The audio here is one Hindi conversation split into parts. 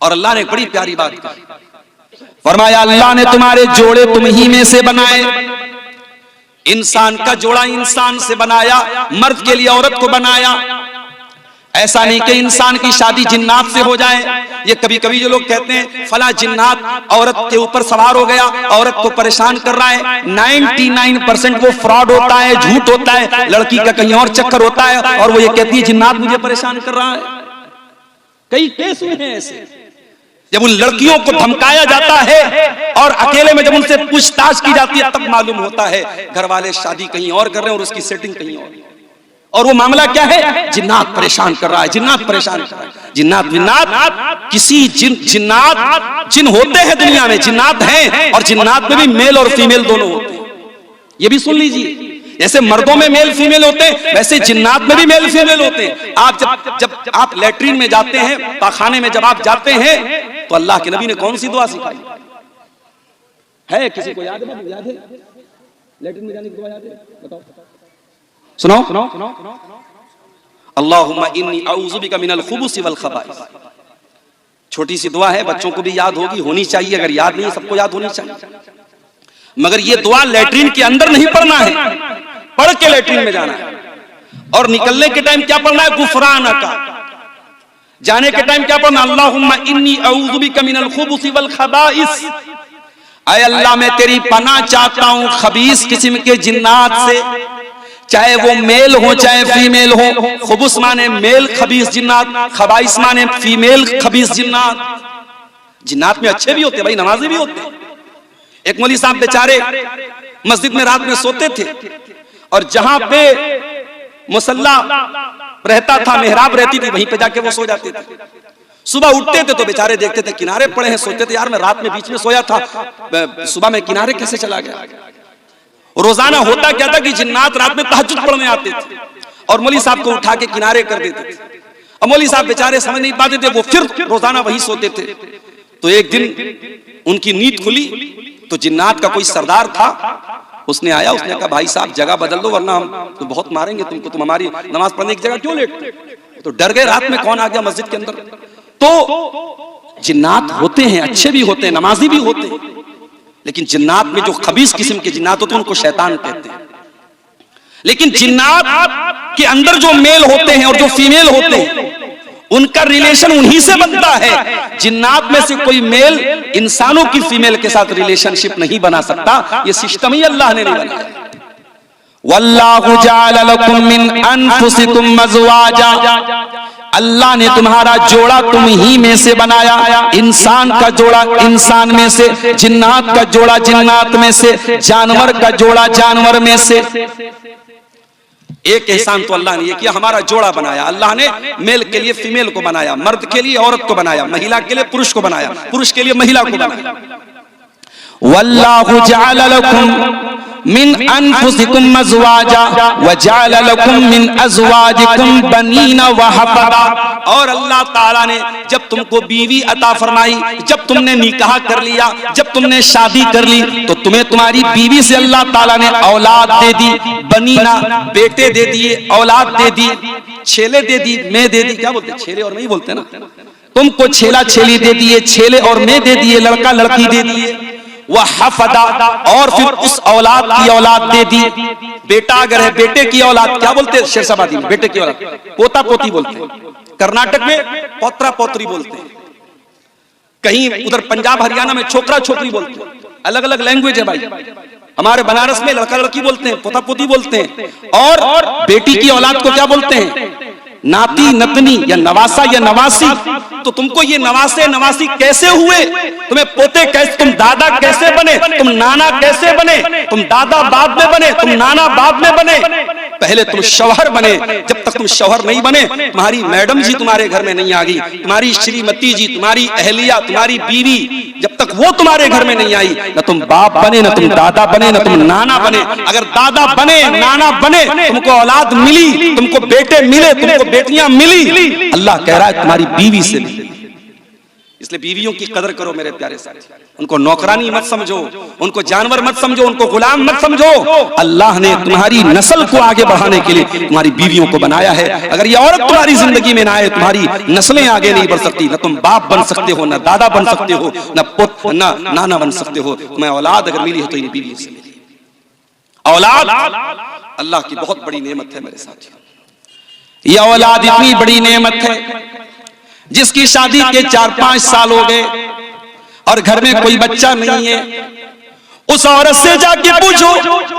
और अल्लाह ने बड़ी प्यारी बात कही, फरमाया अल्लाह ने तुम्हारे जोड़े तुम ही में से बनाए। इंसान का जोड़ा इंसान से बनाया, मर्द के लिए औरत को बनाया। ऐसा नहीं कि इंसान की शादी जिन्नात से हो जाए। ये कभी कभी जो लोग कहते हैं फला जिन्नात औरत के ऊपर सवार हो गया, औरत को परेशान कर रहा है, 99% वो फ्रॉड होता है, झूठ होता है, लड़की का कहीं और चक्कर होता है और वो ये कहती है जिन्नात मुझे परेशान कर रहा है। कई केस हुए हैं ऐसे, जब उन लड़कियों को धमकाया जाता है और अकेले में जब उनसे पूछताछ की जाती है तब मालूम होता है घर वाले शादी कहीं और कर रहे हैं और उसकी सेटिंग कहीं और वो मामला क्या है, जिन्नात परेशान कर रहा है, जिन्नात परेशान कर रहा है। जिन्नात विन्नात किसी जिन्नात जिन होते हैं दुनिया में, जिन्नात हैं और जिन्नात में भी मेल और फीमेल दोनों होते हैं। ये भी सुन लीजिए, जैसे मर्दों में मेल फीमेल होते हैं वैसे जिन्नात में भी मेल फीमेल होते हैं। आप जब आप लैट्रिन में जाते हैं, पाखाने में जब आप जाते हैं तो अल्लाह के नबी ने कौन सी दुआ सिखाई है? किसी को याद है? याद है लैट्रिन में जाने की दुआ याद है? बताओ, सुनाओ। अल्लाहुम्मा इन्नी अऊज़ु बिका मिनल खुबुसि वल खबाइस। छोटी सी दुआ है, बच्चों को भी याद होनी चाहिए, अगर याद नहीं सबको याद होनी चाहिए। मगर ये दुआ लैट्रिन के अंदर नहीं पढ़ना है, पढ़ के लैट्रिन में जाना है। और निकलने के टाइम क्या पढ़ना है? गुफरानका। जाने के टाइम क्या पढ़ना? अल्लाहुम्मा इन्नी अऊज़ु बिका मिनल खुबुसि वल खबाइस। ऐ अल्लाह मैं तेरी पनाह चाहता हूं खबीस किस्म के जिन्नात से, चाहे वो मेल हो चाहे फीमेल हो। खुबुस माने मेल खबीस जिन्नात, खबाइस माने फीमेल खबीस जिन्नात। जिन्नात में अच्छे भी होते भाई, नमाजी भी होते। एक मौलवी साहब बेचारे मस्जिद में रात में सोते थे और जहां पे मुसल्ला रहता था, मेहराब रहती थी, वहीं पे जाके वो सो जाते थे। सुबह उठते थे तो बेचारे देखते थे किनारे पड़े हैं, सोचते थे यार मैं रात में बीच में सोया था, सुबह में किनारे कैसे चला गया। रोजाना होता क्या था कि जिन्नात रात में तहज्जुद पढ़ने आते थे और मौलवी साहब को उठा के किनारे कर देते थे। और मौलवी साहब बेचारे समझ नहीं पाते थे, वो फिर रोजाना वही सोते थे। तो एक दिन उनकी नींद खुली तो जिन्नात का कोई सरदार था, उसने आया, उसने कहा भाई साहब जगह बदल दो वरना हम तो बहुत मारेंगे तुमको, तुम हमारी नमाज पढ़ने की जगह क्यों लेटते? तो डर गए, रात में कौन आ गया मस्जिद के अंदर। तो जिन्नात होते हैं, अच्छे भी होते हैं, नमाजी भी होते हैं, लेकिन जिन्नात में जो खबीस किस्म के जिन्नात होते हैं उनको शैतान कहते हैं। लेकिन जिन्नात के अंदर जो मेल होते हैं और जो फीमेल होते हैं उनका रिलेशन उन्हीं से बनता है। जिन्नात में से कोई मेल इंसानों की फीमेल के साथ रिलेशनशिप नहीं बना सकता, ये सिस्टम ही अल्लाह ने नहीं बनाया। वल्लाहु जअल लकुम मिन अनफुसिकुम अज़वाजा। अल्लाह ने तुम्हारा जोड़ा तुम ही में से बनाया। इंसान का जोड़ा इंसान में से, जिन्नात का जोड़ा जिन्नात में से, जानवर का जोड़ा जानवर में से। एक एहसान तो अल्लाह ने ये किया, हमारा जोड़ा बनाया। अल्लाह ने मेल के लिए फीमेल को बनाया, मर्द के लिए औरत को बनाया, महिला के लिए पुरुष को बनाया, पुरुष के लिए महिला को बनाया। वल्लाहु जअल लकुम मिन अनफुसिकुम अज़वाजा व जअल लकुम मिन अज़वाजिकुम बनीना व हफ़दा। और अल्लाह ताला ने जब तुमको बीवी अता फरमाई, जब तुमने निकाह कर लिया, जब तुमने शादी कर ली, तो तुम्हें तुम्हारी बीवी से अल्लाह ताला ने औलाद दे दी। बनीना बेटे दे दिए, औलाद दे दी, छेले दे दी, मैं दे दी। क्या बोलते? छेले और मैं ही बोलते ना। तुमको छेला छेली दे दिए, छेले और मैं दे दिए, लड़का लड़की दे दिए। वह हफदा, और फिर उस औलाद की औलाद दे दी। बेटा अगर है, बेटे की औलाद क्या बोलते हैं शेरशाबादी में? बेटे की औलाद पोता पोती बोलते हैं, कर्नाटक में पोत्रा पोत्री बोलते हैं, कहीं उधर पंजाब हरियाणा में छोकरा छोकरी बोलते हैं। अलग अलग लैंग्वेज है भाई। हमारे बनारस में लड़का लड़की बोलते हैं, पोता पोती बोलते हैं। और बेटी की औलाद को क्या बोलते हैं? नाती नतनी या नवासा या नवासी। तो तुमको ये नवासे नवासी कैसे हुए? तुम्हें पोते कैसे, तुम दादा कैसे बने, तुम नाना कैसे बने, तुम दादा बाद में बने, तुम नाना बाद में बने। पहले तुम शौहर बने, जब तक तुम शौहर नहीं बने तुम्हारी मैडम जी तुम्हारे घर में नहीं आ गई, तुम्हारी श्रीमती जी, तुम्हारी अहलिया, तुम्हारी बीवी, जब तक वो तुम्हारे घर में नहीं आई, न तुम बाप बने, न तुम दादा बने, न तुम नाना बने। अगर दादा बने, नाना बने, तुमको औलाद मिली, तुमको बेटे मिले, तुमको बेटियां मिली, अल्लाह कह रहा है तुम्हारी बीवी से भी। इसलिए बीवियों की कदर करो मेरे प्यारे साथी, उनको नौकरानी मत समझो, उनको जानवर मत समझो, उनको गुलाम मत समझो। अल्लाह ने तुम्हारी नस्ल को आगे बढ़ाने के लिए तुम्हारी बीवियों को बनाया है। अगर ये औरत तुम्हारी जिंदगी में ना आए, तुम्हारी नस्लें आगे नहीं बढ़ सकती। न तुम बाप बन सकते हो, न दादा बन सकते हो, न पुत्र न नाना बन सकते हो। तुम्हें औलाद अगर मिली है तो इन बीवियों से मिली। औलाद अल्लाह की बहुत बड़ी नेमत है मेरे साथी। यह औलाद इतनी बड़ी नेमत है जिसकी शादी के 4-5 साल हो गए और घर में कोई बच्चा नहीं है। उस औरत से जाके पूछो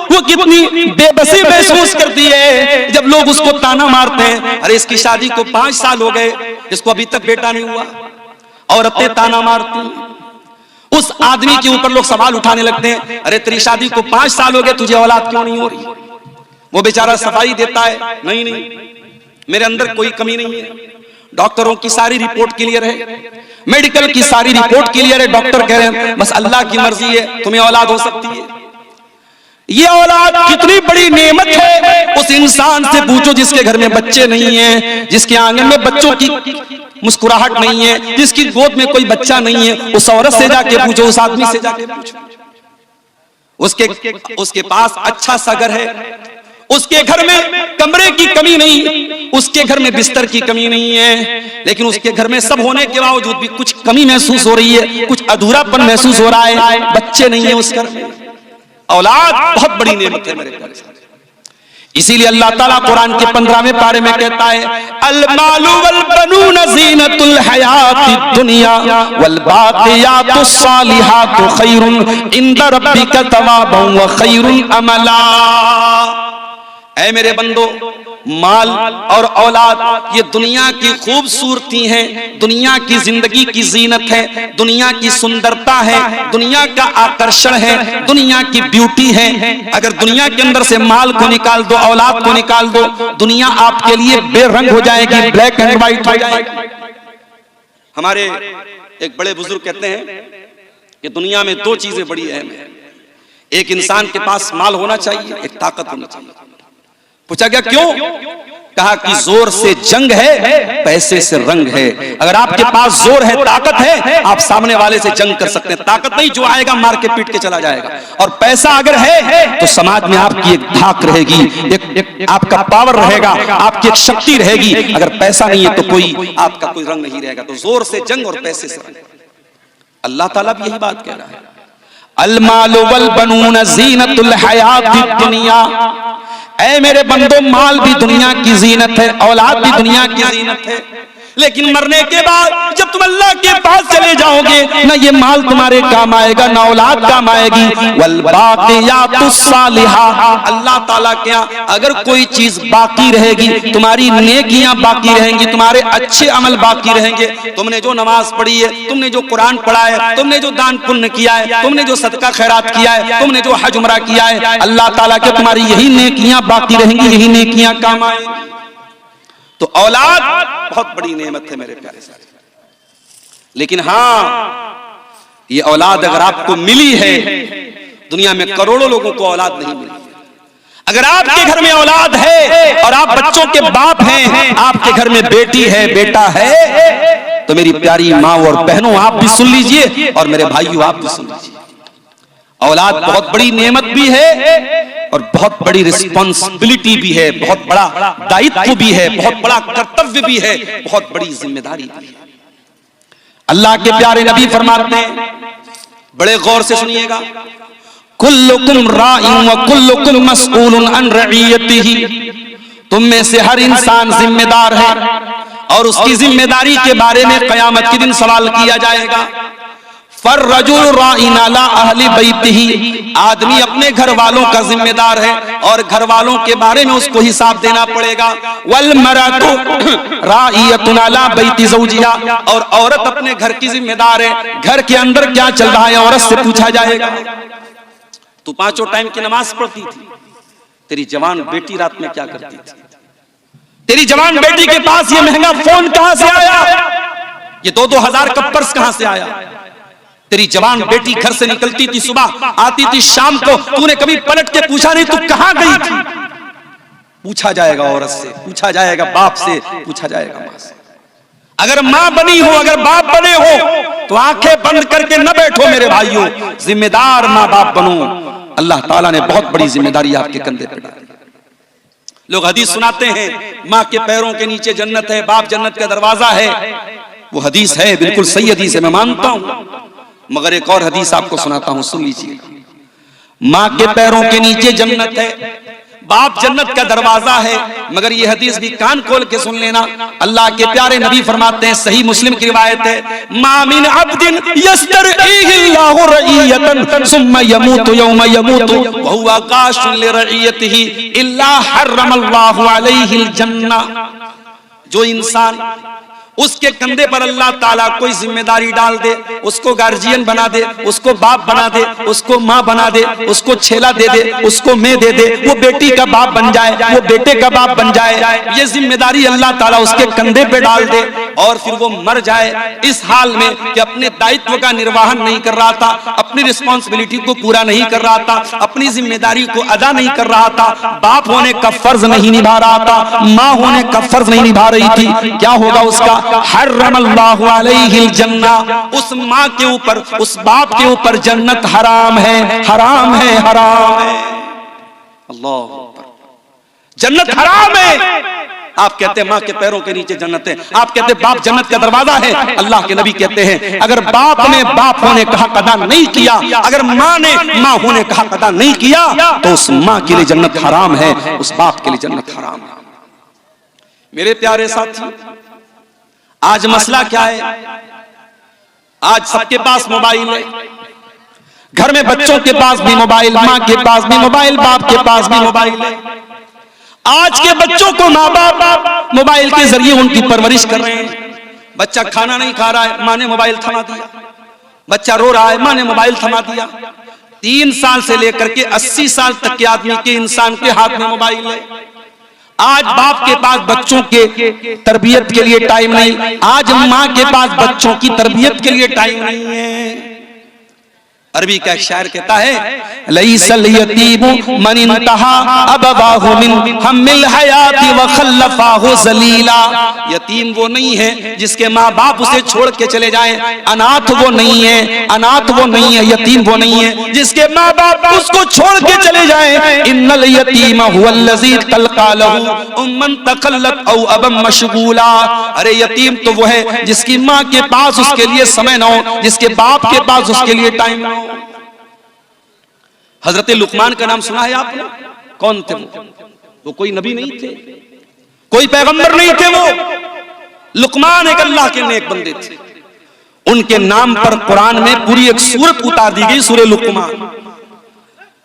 वो कितनी बेबसी महसूस करती है जब लोग उसको ताना मारते हैं, अरे इसकी शादी को 5 साल हो गए, इसको अभी तक बेटा नहीं हुआ। औरतें ताना मारती, उस आदमी के ऊपर लोग सवाल उठाने लगते हैं, अरे तेरी शादी को 5 साल हो गए, तुझे औलाद क्यों नहीं हो रही? वो बेचारा सफाई देता है, नहीं मेरे अंदर कोई कमी नहीं है, डॉक्टरों की सारी रिपोर्ट क्लियर है, मेडिकल की सारी रिपोर्ट क्लियर है, डॉक्टर कह रहे हैं बस अल्लाह की मर्जी है, तुम्हें औलाद हो सकती है। ये औलाद कितनी बड़ी नेमत है। उस इंसान से पूछो जिसके घर में बच्चे नहीं हैं, जिसके आंगन में बच्चों की मुस्कुराहट नहीं है, जिसकी गोद में कोई बच्चा नहीं है, उस औरत से जाके पूछो, उस आदमी से जाके पूछो। उसके पास अच्छा सा घर है, उसके घर में कमरे की कमी नहीं, उसके घर में बिस्तर की कमी नहीं है, लेकिन उसके घर में सब होने के बावजूद भी कुछ कमी महसूस हो रही है, कुछ अधूरापन महसूस हो रहा है, बच्चे नहीं है उस घर में। औलाद बहुत बड़ी नेमत है मेरे प्यारे साथी। इसीलिए अल्लाह ताला कुरान के 15वें पारे में कहता है, अल मालु वल बनून ज़ीनतुल हयातिद दुनिया वल बाक़ियातुस सालिहातु खैरुन इंदा रब्बिका तवाबन व खैरुन अमला। ऐ मेरे बंदो, माल और औलाद ये दुनिया की खूबसूरती है, दुनिया की जिंदगी की जीनत है, दुनिया की सुंदरता है, दुनिया का आकर्षण है, दुनिया की ब्यूटी है। अगर दुनिया के अंदर से माल को निकाल दो, औलाद को निकाल दो, दुनिया आपके लिए बेरंग हो जाएगी, ब्लैक एंड व्हाइट हो जाएगी। हमारे एक बड़े बुजुर्ग कहते हैं कि दुनिया में 2 चीजें बड़ी अहम है, एक इंसान के पास माल होना चाहिए, एक ताकत होनी चाहिए। पूछा गया क्यों? कहा कि जोर से जंग है, पैसे से रंग है। अगर आपके पास जोर है, ताकत है, आप सामने वाले से जंग कर सकते हैं। ताकत नहीं, जो आएगा मार के पीट के चला जाएगा। और पैसा अगर है तो समाज में आपकी एक धाक रहेगी, एक आपका पावर रहेगा, आपकी एक शक्ति रहेगी। अगर पैसा नहीं है तो कोई आपका कोई रंग नहीं रहेगा। तो जोर से जंग और पैसे से रंग। अल्लाह ताला भी यही बात कह रहा है, अल मालु वल बनून ज़ीनतुल हयातिद दुनिया। ऐ मेरे बंदो, माल भी दुनिया की जीनत है, औलाद भी दुनिया की जीनत है, लेकिन मरने के बाद जब तुम अल्लाह के पास चले जाओगे, ना ये माल तुम्हारे काम आएगा, ना औलाद काम आएगी। वल बाक़ियातुस सालिहा, अल्लाह ताला के यहाँ अगर कोई चीज बाकी रहेगी, तुम्हारी नेकियां बाकी रहेंगी, तुम्हारे अच्छे अमल बाकी रहेंगे। तुमने जो नमाज पढ़ी है, तुमने जो कुरान पढ़ा है, तुमने जो दान पुण्य किया है, तुमने जो सदका खैरात किया है, तुमने जो हज उमरा किया है, अल्लाह ताला के तुम्हारी यही नेकियां बाकी रहेंगी, यही नेकियां काम आएंगी। तो औलाद बहुत बड़ी नेमत है मेरे प्यारे साथी। लेकिन हां, ये औलाद अगर आपको मिली है, दुनिया में करोड़ों लोगों को औलाद नहीं मिली। अगर आपके घर में औलाद है और आप बच्चों के बाप हैं, आपके घर में बेटी है, बेटा है, तो मेरी प्यारी माँ और बहनों, आप भी सुन लीजिए और मेरे भाइयों आप भी सुन लीजिए। औलाद बहुत बड़ी नेमत भी है और बहुत बड़ी रिस्पॉन्सिबिलिटी भी है, बहुत बड़ा दायित्व भी है, बहुत बड़ा कर्तव्य भी है, बहुत बड़ी जिम्मेदारी भी है। अल्लाह के प्यारे नबी फरमाते हैं, बड़े गौर से सुनिएगा, कुल्लुकुम राइन व कुल्लुकुम मसऊलुन अन रइयतिही। तुम में से हर इंसान जिम्मेदार है और उसकी जिम्मेदारी के बारे में क़यामत के दिन सवाल किया जाएगा। फर्रजुल राइन अला अहली बैतिही, आदमी अपने घर वालों का जिम्मेदार है और घर वालों के बारे में उसको हिसाब देना पड़ेगा। वल मरअतु राइयतुन अला बैति ज़ौजिहा, और औरत अपने घर की जिम्मेदार है, घर के अंदर क्या चल रहा है औरत से पूछा जाएगा। तू 5 टाइम की नमाज पढ़ती थी, तेरी जवान बेटी रात में क्या करती थी? तेरी जवान बेटी के पास ये महंगा फोन कहां से आया? ये 2-2 हजार का पर्स कहां से आया? तेरी जवान बेटी घर से निकलती थी, सुबह आती थी, शाम को तूने कभी पलट के पूछा नहीं तू कहां गई थी? पूछा जाएगा औरत से, पूछा जाएगा बाप से, पूछा जाएगा मां से। अगर मां बनी हो, अगर बाप बने हो तो आंखें बंद करके न बैठो मेरे भाइयों, जिम्मेदार माँ बाप बनो। अल्लाह ताला ने बहुत बड़ी जिम्मेदारी आपके कंधे पे डाली। लोग हदीस सुनाते हैं माँ के पैरों के नीचे जन्नत है, बाप जन्नत का दरवाजा है। वो हदीस है, बिल्कुल सही हदीस है, मैं मानता हूं। मगर एक और हदीस आपको सुनाता हूं, सुन लीजिए। माँ के पैरों के नीचे जन्नत है, बाप जन्नत का दरवाजा है। मगर ये हदीस भी कान खोल के सुन लेना। अल्लाह के प्यारे नबी फरमाते हैं, सही मुस्लिम की रिवायत है, मा मिन अब्दिन यस्तरईहिल्लाहु रईयतन सुम्मा यमूतु यौमा यमूतु व हुवा काशिन लिरईयतिही इल्ला हर्रमल्लाहु अलैहिल जन्नह। जो इंसान उसके कंधे पर अल्लाह ताला कोई जिम्मेदारी डाल दे, उसको गार्जियन बना दे, उसको बाप बना दे, उसको माँ बना दे, उसको छेला दे दे, उसको मैं दे दे, वो बेटी का बाप बन जाए, वो बेटे का बाप बन जाए, ये जिम्मेदारी अल्लाह ताला उसके कंधे पे डाल दे और फिर वो मर जाए इस हाल में कि अपने दायित्व का निर्वहन नहीं कर रहा था, अपनी रिस्पॉन्सिबिलिटी को पूरा नहीं कर रहा था, अपनी जिम्मेदारी को अदा नहीं कर रहा था, बाप होने का फर्ज नहीं निभा रहा था, माँ होने का फर्ज नहीं निभा रही थी। क्या होगा उसका? हर्रमल्लाहु अलैहिल जन्नह। उस माँ के ऊपर, उस बाप के ऊपर जन्नत हराम है, हराम है, हराम है। अल्लाह, जन्नत हराम है। आप कहते हैं माँ के पैरों के नीचे जन्नत है, आप कहते हैं बाप जन्नत का दरवाजा है। अल्लाह के नबी कहते हैं अगर बाप ने बाप होने का हक अदा नहीं किया, अगर माँ ने माँ होने का हक अदा नहीं किया, तो उस माँ के लिए जन्नत हराम है, उस बाप के लिए जन्नत हराम है। मेरे प्यारे साथी, आज मसला क्या है? आज सबके पास मोबाइल है, घर में बच्चों के पास भी मोबाइल, माँ के पास भी मोबाइल, बाप के पास भी मोबाइल है। आज के बच्चों को माँ बाप मोबाइल के जरिए उनकी परवरिश कर रहे हैं। बच्चा खाना नहीं खा रहा है, माँ ने मोबाइल थमा दिया। बच्चा रो रहा है, माँ ने मोबाइल थमा दिया। 3 साल से लेकर के 80 साल तक के आदमी के, इंसान के हाथ में मोबाइल है। आज बाप के पास बच्चों के तरबियत के लिए टाइम नहीं, आज माँ के पास बच्चों की तरबियत के लिए टाइम नहीं है। अरबी का एक शायर कहता है, लईसल यतीमु मन इंतहा अबवाहु मिन हम्मिल हयाती व खल्लफाहु जलीला। यतीम वो नहीं है जिसके माँ बाप उसे छोड़ के चले जाएं, अनाथ वो नहीं है, अनाथ वो नहीं है, यतीम वो नहीं है जिसके माँ बाप उसको छोड़ के चले जाएं। इन्नल यतीम हुवल्लज़ी तल्का लहू उम्मन तकल्लत औ अबम मशगूला। अरे यतीम तो वो है जिसकी माँ के पास उसके लिए समय न हो, जिसके बाप के पास उसके लिए टाइम न हो। हजरत लुकमान का नाम सुना है आपने? कौन थे वो? कोई नबी नहीं थे, कोई पैगंबर नहीं थे। वो लुकमान एक अल्लाह के नेक बंदे थे। उनके नाम पर कुरान में पूरी एक सूरत उतार दी गई, सूरह लुकमान।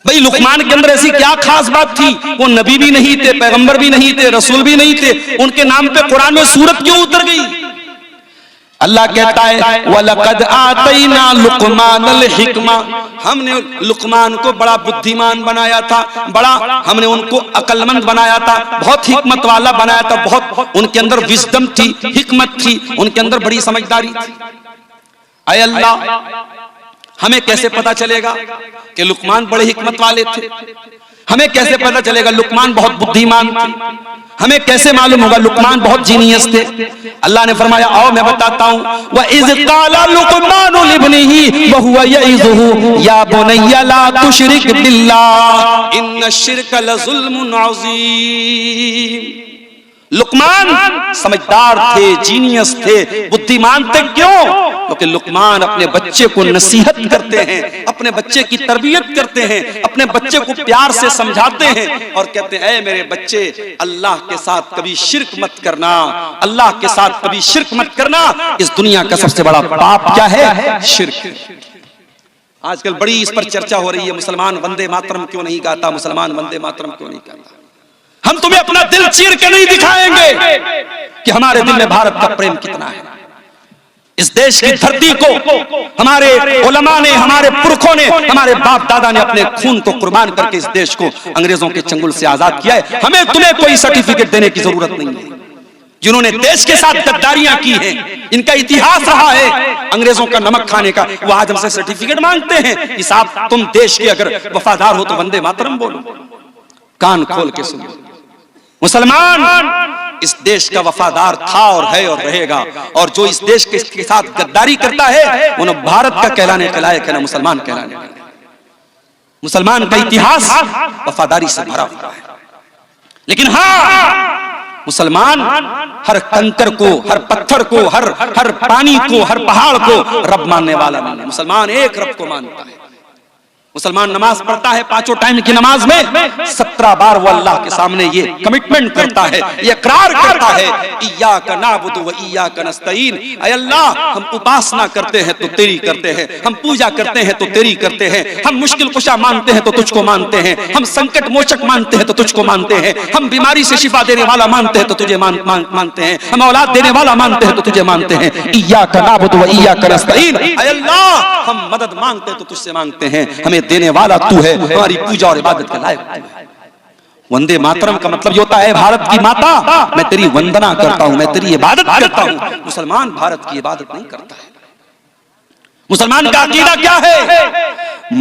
भाई लुकमान के अंदर ऐसी क्या खास बात थी? वो नबी भी नहीं थे, पैगंबर भी नहीं थे, रसूल भी नहीं थे, उनके नाम पे कुरान में सूरत क्यों उतर गई? अल्लाह कहता है वलक़द आतैना लुक़मानल हिक्मा, हमने लुकमान को बड़ा बुद्धिमान बनाया था, बड़ा हमने उनको अक्लमंद बनाया था, बहुत हिकमत वाला बनाया था, बहुत उनके अंदर विजडम थी, हिकमत थी, उनके अंदर बड़ी समझदारी थी। ऐ अल्लाह, हमें कैसे पता चलेगा कि लुकमान बड़े हिकमत वाले थे? हमें कैसे पता चलेगा लुकमान बहुत बुद्धिमान थे? हमें कैसे मालूम होगा लुकमान बहुत जीनियस थे? अल्लाह ने फरमाया, आओ मैं बताता हूँ। व इज़ क़ाला लुक़मानु लिब्निही व हुवा यइज़ुहु या बुनय्या ला तुशरिक बिल्लाह इन्नश्शिर्क लज़ुल्मुन अज़ीम। लुकमान समझदार थे, जीनियस थे, बुद्धिमान थे। क्यों? क्योंकि लुकमान अपने बच्चे को नसीहत करते हैं, अपने बच्चे की तरबियत करते हैं, अपने बच्चे को प्यार से समझाते हैं और कहते हैं, ऐ मेरे बच्चे, अल्लाह के साथ कभी शिर्क मत करना, अल्लाह के साथ कभी शिर्क मत करना। इस दुनिया का सबसे बड़ा पाप क्या है? शिर्क। आजकल बड़ी इस पर चर्चा हो रही है, मुसलमान वंदे मातरम क्यों नहीं गाता, मुसलमान वंदे मातरम क्यों नहीं गाता? हम तुम्हें अपना दिल चीर के नहीं दिखाएंगे कि हमारे दिल में भारत का प्रेम कितना है। इस देश की धरती को हमारे उलमा ने, हमारे पुरखों ने, हमारे बाप दादा ने अपने खून को कुर्बान करके इस देश को अंग्रेजों के चंगुल से आजाद किया है। हमें तुम्हें कोई सर्टिफिकेट देने की जरूरत नहीं है। जिन्होंने देश के साथ गद्दारियां की हैं, इनका इतिहास रहा है अंग्रेजों का नमक खाने का, वो आज हमसे सर्टिफिकेट मांगते हैं कि साहब तुम देश के अगर वफादार हो तो वंदे मातरम बोलो। कान खोल के सुनो, मुसलमान इस देश का वफादार था और है और रहेगा, और जो इस देश के साथ गद्दारी करता है वो न भारत का कहलाने के लायक है, न मुसलमान कहलाने के लायक। मुसलमान का इतिहास वफादारी से भरा हुआ है, लेकिन हाँ, मुसलमान हर कंकर को, हर पत्थर को, हर पानी को, हर पहाड़ को रब मानने वाला नहीं है। मुसलमान एक रब को मानता है। मुसलमान नमाज पढ़ता है, 5 टाइम की नमाज में 17 बार वो अल्लाह के सामने ये कमिटमेंट करता है, ये इकरार करता है, इय्याका नअबुदु व इय्याका नस्तईन। ऐ अल्लाह, हम उपासना करते हैं तो तेरी करते हैं, हम पूजा करते हैं तो तेरी करते हैं, हम मुश्किल कुशा मानते हैं तो तुझको मानते हैं, हम संकट मोचक मानते हैं तो तुझको मानते हैं, हम बीमारी से शिफा देने वाला मानते हैं तो तुझे मानते हैं, हम औलाद देने वाला मानते हैं तो तुझे मानते हैं। इय्याका नअबुदु व इय्याका नस्तईन। ऐ अल्लाह, हम मदद मांगते हैं तो तुझसे मांगते हैं, हमें देने वाला तू है, हमारी पूजा और इबादत के लायक तू है। वंदे मातरम का मतलब ये होता है, भारत की माता मैं तेरी वंदना करता हूं, मैं तेरी इबादत करता हूं। मुसलमान भारत की इबादत नहीं करता है। मुसलमान का अकीदा क्या है?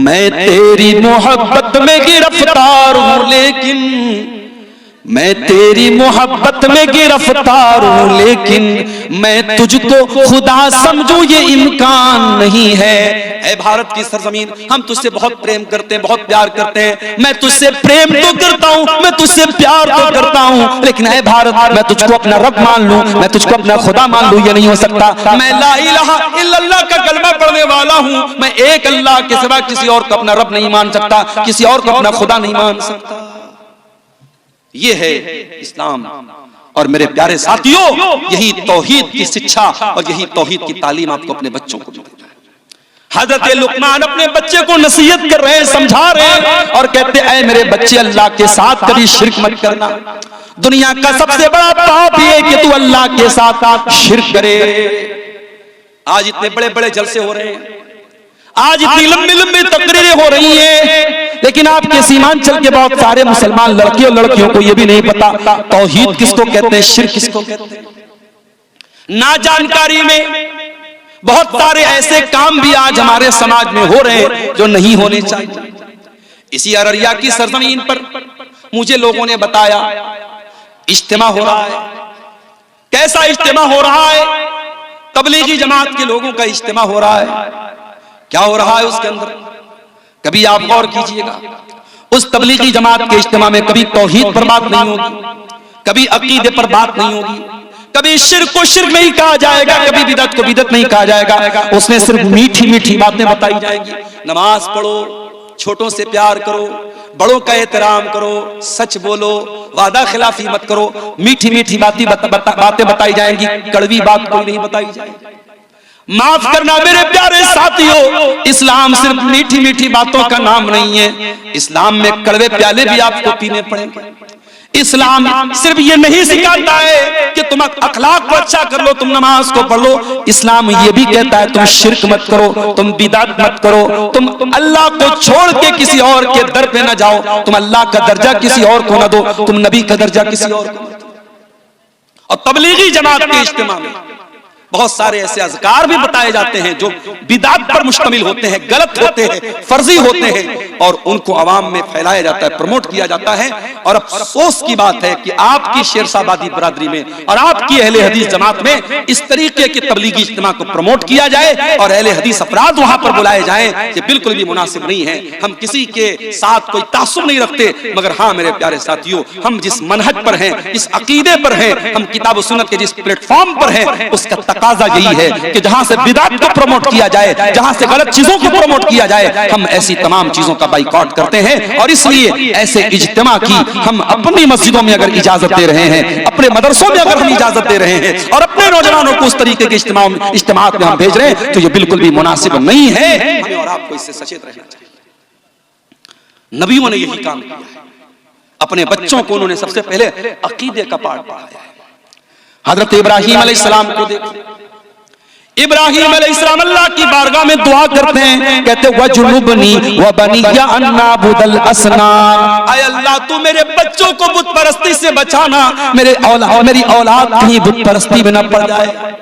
मैं तेरी मोहब्बत में गिरफ्तार हूं, लेकिन मैं तेरी मोहब्बत में गिरफ्तार हूं, लेकिन मैं तुझको खुदा समझूं ये इम्कान नहीं है। ऐ भारत की सरजमीन, हम तुझसे बहुत प्रेम करते हैं, बहुत प्यार करते हैं। मैं तुझसे प्रेम तो करता हूं, मैं तुझसे प्यार तो करता हूं, लेकिन ऐ भारत, मैं तुझको अपना रब मान लूं, मैं तुझको अपना खुदा मान लूं, ये नहीं हो सकता। मैं ला इलाहा इल्लल्लाह का कलमा पढ़ने वाला हूं, मैं एक अल्लाह के सिवा किसी और को अपना रब नहीं मान सकता, किसी और को अपना खुदा नहीं मान सकता। ये है इस्लाम। और मेरे प्यारे साथियों, यही तौहीद की शिक्षा और यही तौहीद की तालीम आपको अपने बच्चों को देना है। हजरत लुकमान अपने बच्चे को नसीहत कर रहे हैं, समझा रहे हैं और कहते हैं, ऐ मेरे बच्चे, अल्लाह के साथ कभी शिर्क मत करना। दुनिया का सबसे बड़ा पाप ये कि तू अल्लाह के साथ शिर्क करे। आज इतने बड़े बड़े जलसे हो रहे हैं, आज इतनी लंबी लंबी तकरीरें हो रही हैं, लेकिन आपके सीमांचल के बहुत सारे मुसलमान लड़के और लड़कियों को यह भी नहीं पता तौहीद किसको कहते हैं, शिर्क किसको कहते हैं। ना जानकारी में बहुत सारे ऐसे काम भी आज हमारे समाज में हो रहे हैं जो नहीं होने चाहिए। इसी अररिया की सरजमीन पर मुझे लोगों ने बताया इज्तिमा हो रहा है। कैसा इज्तिमा हो रहा है? तबलीगी जमात के लोगों का इज्तिमा हो रहा है। क्या हो रहा है उसके अंदर? कभी आप गौर कीजिएगा, उस तबलीगी जमात के इज्तिमा में कभी तौहीद पर बात नहीं होगी, कभी अकीदे पर बात नहीं होगी, कभी शिर्क को शिर्क नहीं कहा जाएगा, कभी बिदअत को बिदअत नहीं कहा जाएगा। उसमें सिर्फ मीठी मीठी बातें बताई जाएंगी। नमाज पढ़ो, छोटों से प्यार करो, बड़ों का एहतराम करो, सच बोलो, वादा खिलाफी मत करो। मीठी मीठी बातें बताई जाएंगी, कड़वी बात कोई नहीं बताई जाएगी। माफ करना मेरे प्यारे साथियों, इस्लाम सिर्फ मीठी मीठी बातों का नाम नहीं है। इस्लाम में कड़वे प्याले भी आपको पीने पड़ेंगे। इस्लाम सिर्फ ये नहीं सिखाता है कि तुम अखलाक को अच्छा कर लो, तुम नमाज को पढ़ लो। इस्लाम ये भी कहता है तुम शिर्क मत करो, तुम बिदअत मत करो, तुम अल्लाह को छोड़ के किसी और के दर पे न जाओ, तुम अल्लाह का दर्जा किसी और को न दो, तुम नबी का दर्जा किसी और को मत दो। और तबलीगी जमात के इज्तिमा में बहुत सारे ऐसे अज़कार भी बताए जाते हैं जो बिदअत पर मुश्तमिल होते हैं, गलत होते हैं, फर्जी होते हैं, और उनको अवाम में फैलाया जाता है, प्रमोट किया जाता है। और अफसोस की बात है कि आपकी शेरशाबादी बरादरी में और आपकी अहले हदीस जमात में इस तरीके के तबलीगी इज्तिमा को प्रमोट किया जाए और अहले हदीस अफराद वहां पर बुलाए जाएं, ये बिल्कुल भी मुनासिब नहीं है। हम किसी के साथ कोई तासुब नहीं रखते, मगर हाँ मेरे प्यारे साथियों, हम जिस मनहज पर हैं, जिस अकीदे पर हैं, हम किताब व सुन्नत के जिस प्लेटफॉर्म पर हैं, उसका तकाजा यही है कि जहां से बिदअत को प्रमोट किया जाए, जहां से गलत चीजों को प्रमोट किया जाए, हम ऐसी तमाम चीजों का बाइकआउट करते हैं। और इसलिए ऐसे इज्तिमा की हम अपनी मस्जिदों में अगर इजाजत दे रहे हैं, अपने मदरसों में अगर हम इजाजत दे रहे हैं और अपने नौजवानों को उस तरीके के इज्तिमात में हम भेज रहे हैं, तो ये बिल्कुल भी मुनासिब नहीं है। हमें और आपको इससे सचेत रहना चाहिए। नबियों ने यही काम किया है, अपने बच्चों को उन्होंने सबसे पहले अकीदे का पाठ पढ़ाया है। हजरत इब्राहीम अलैहिस्सलाम को देखो, इब्राहीम अलैहिस्सलाम अल्लाह की बारगाह में दुआ करते हैं, कहते वजुनुबनी व बनिया अन नाबुदल असनाम। ऐ अल्लाह तू मेरे बच्चों को बुत परस्ती से बचाना, मेरी औलाद कहीं बुत परस्ती में न पड़ जाए।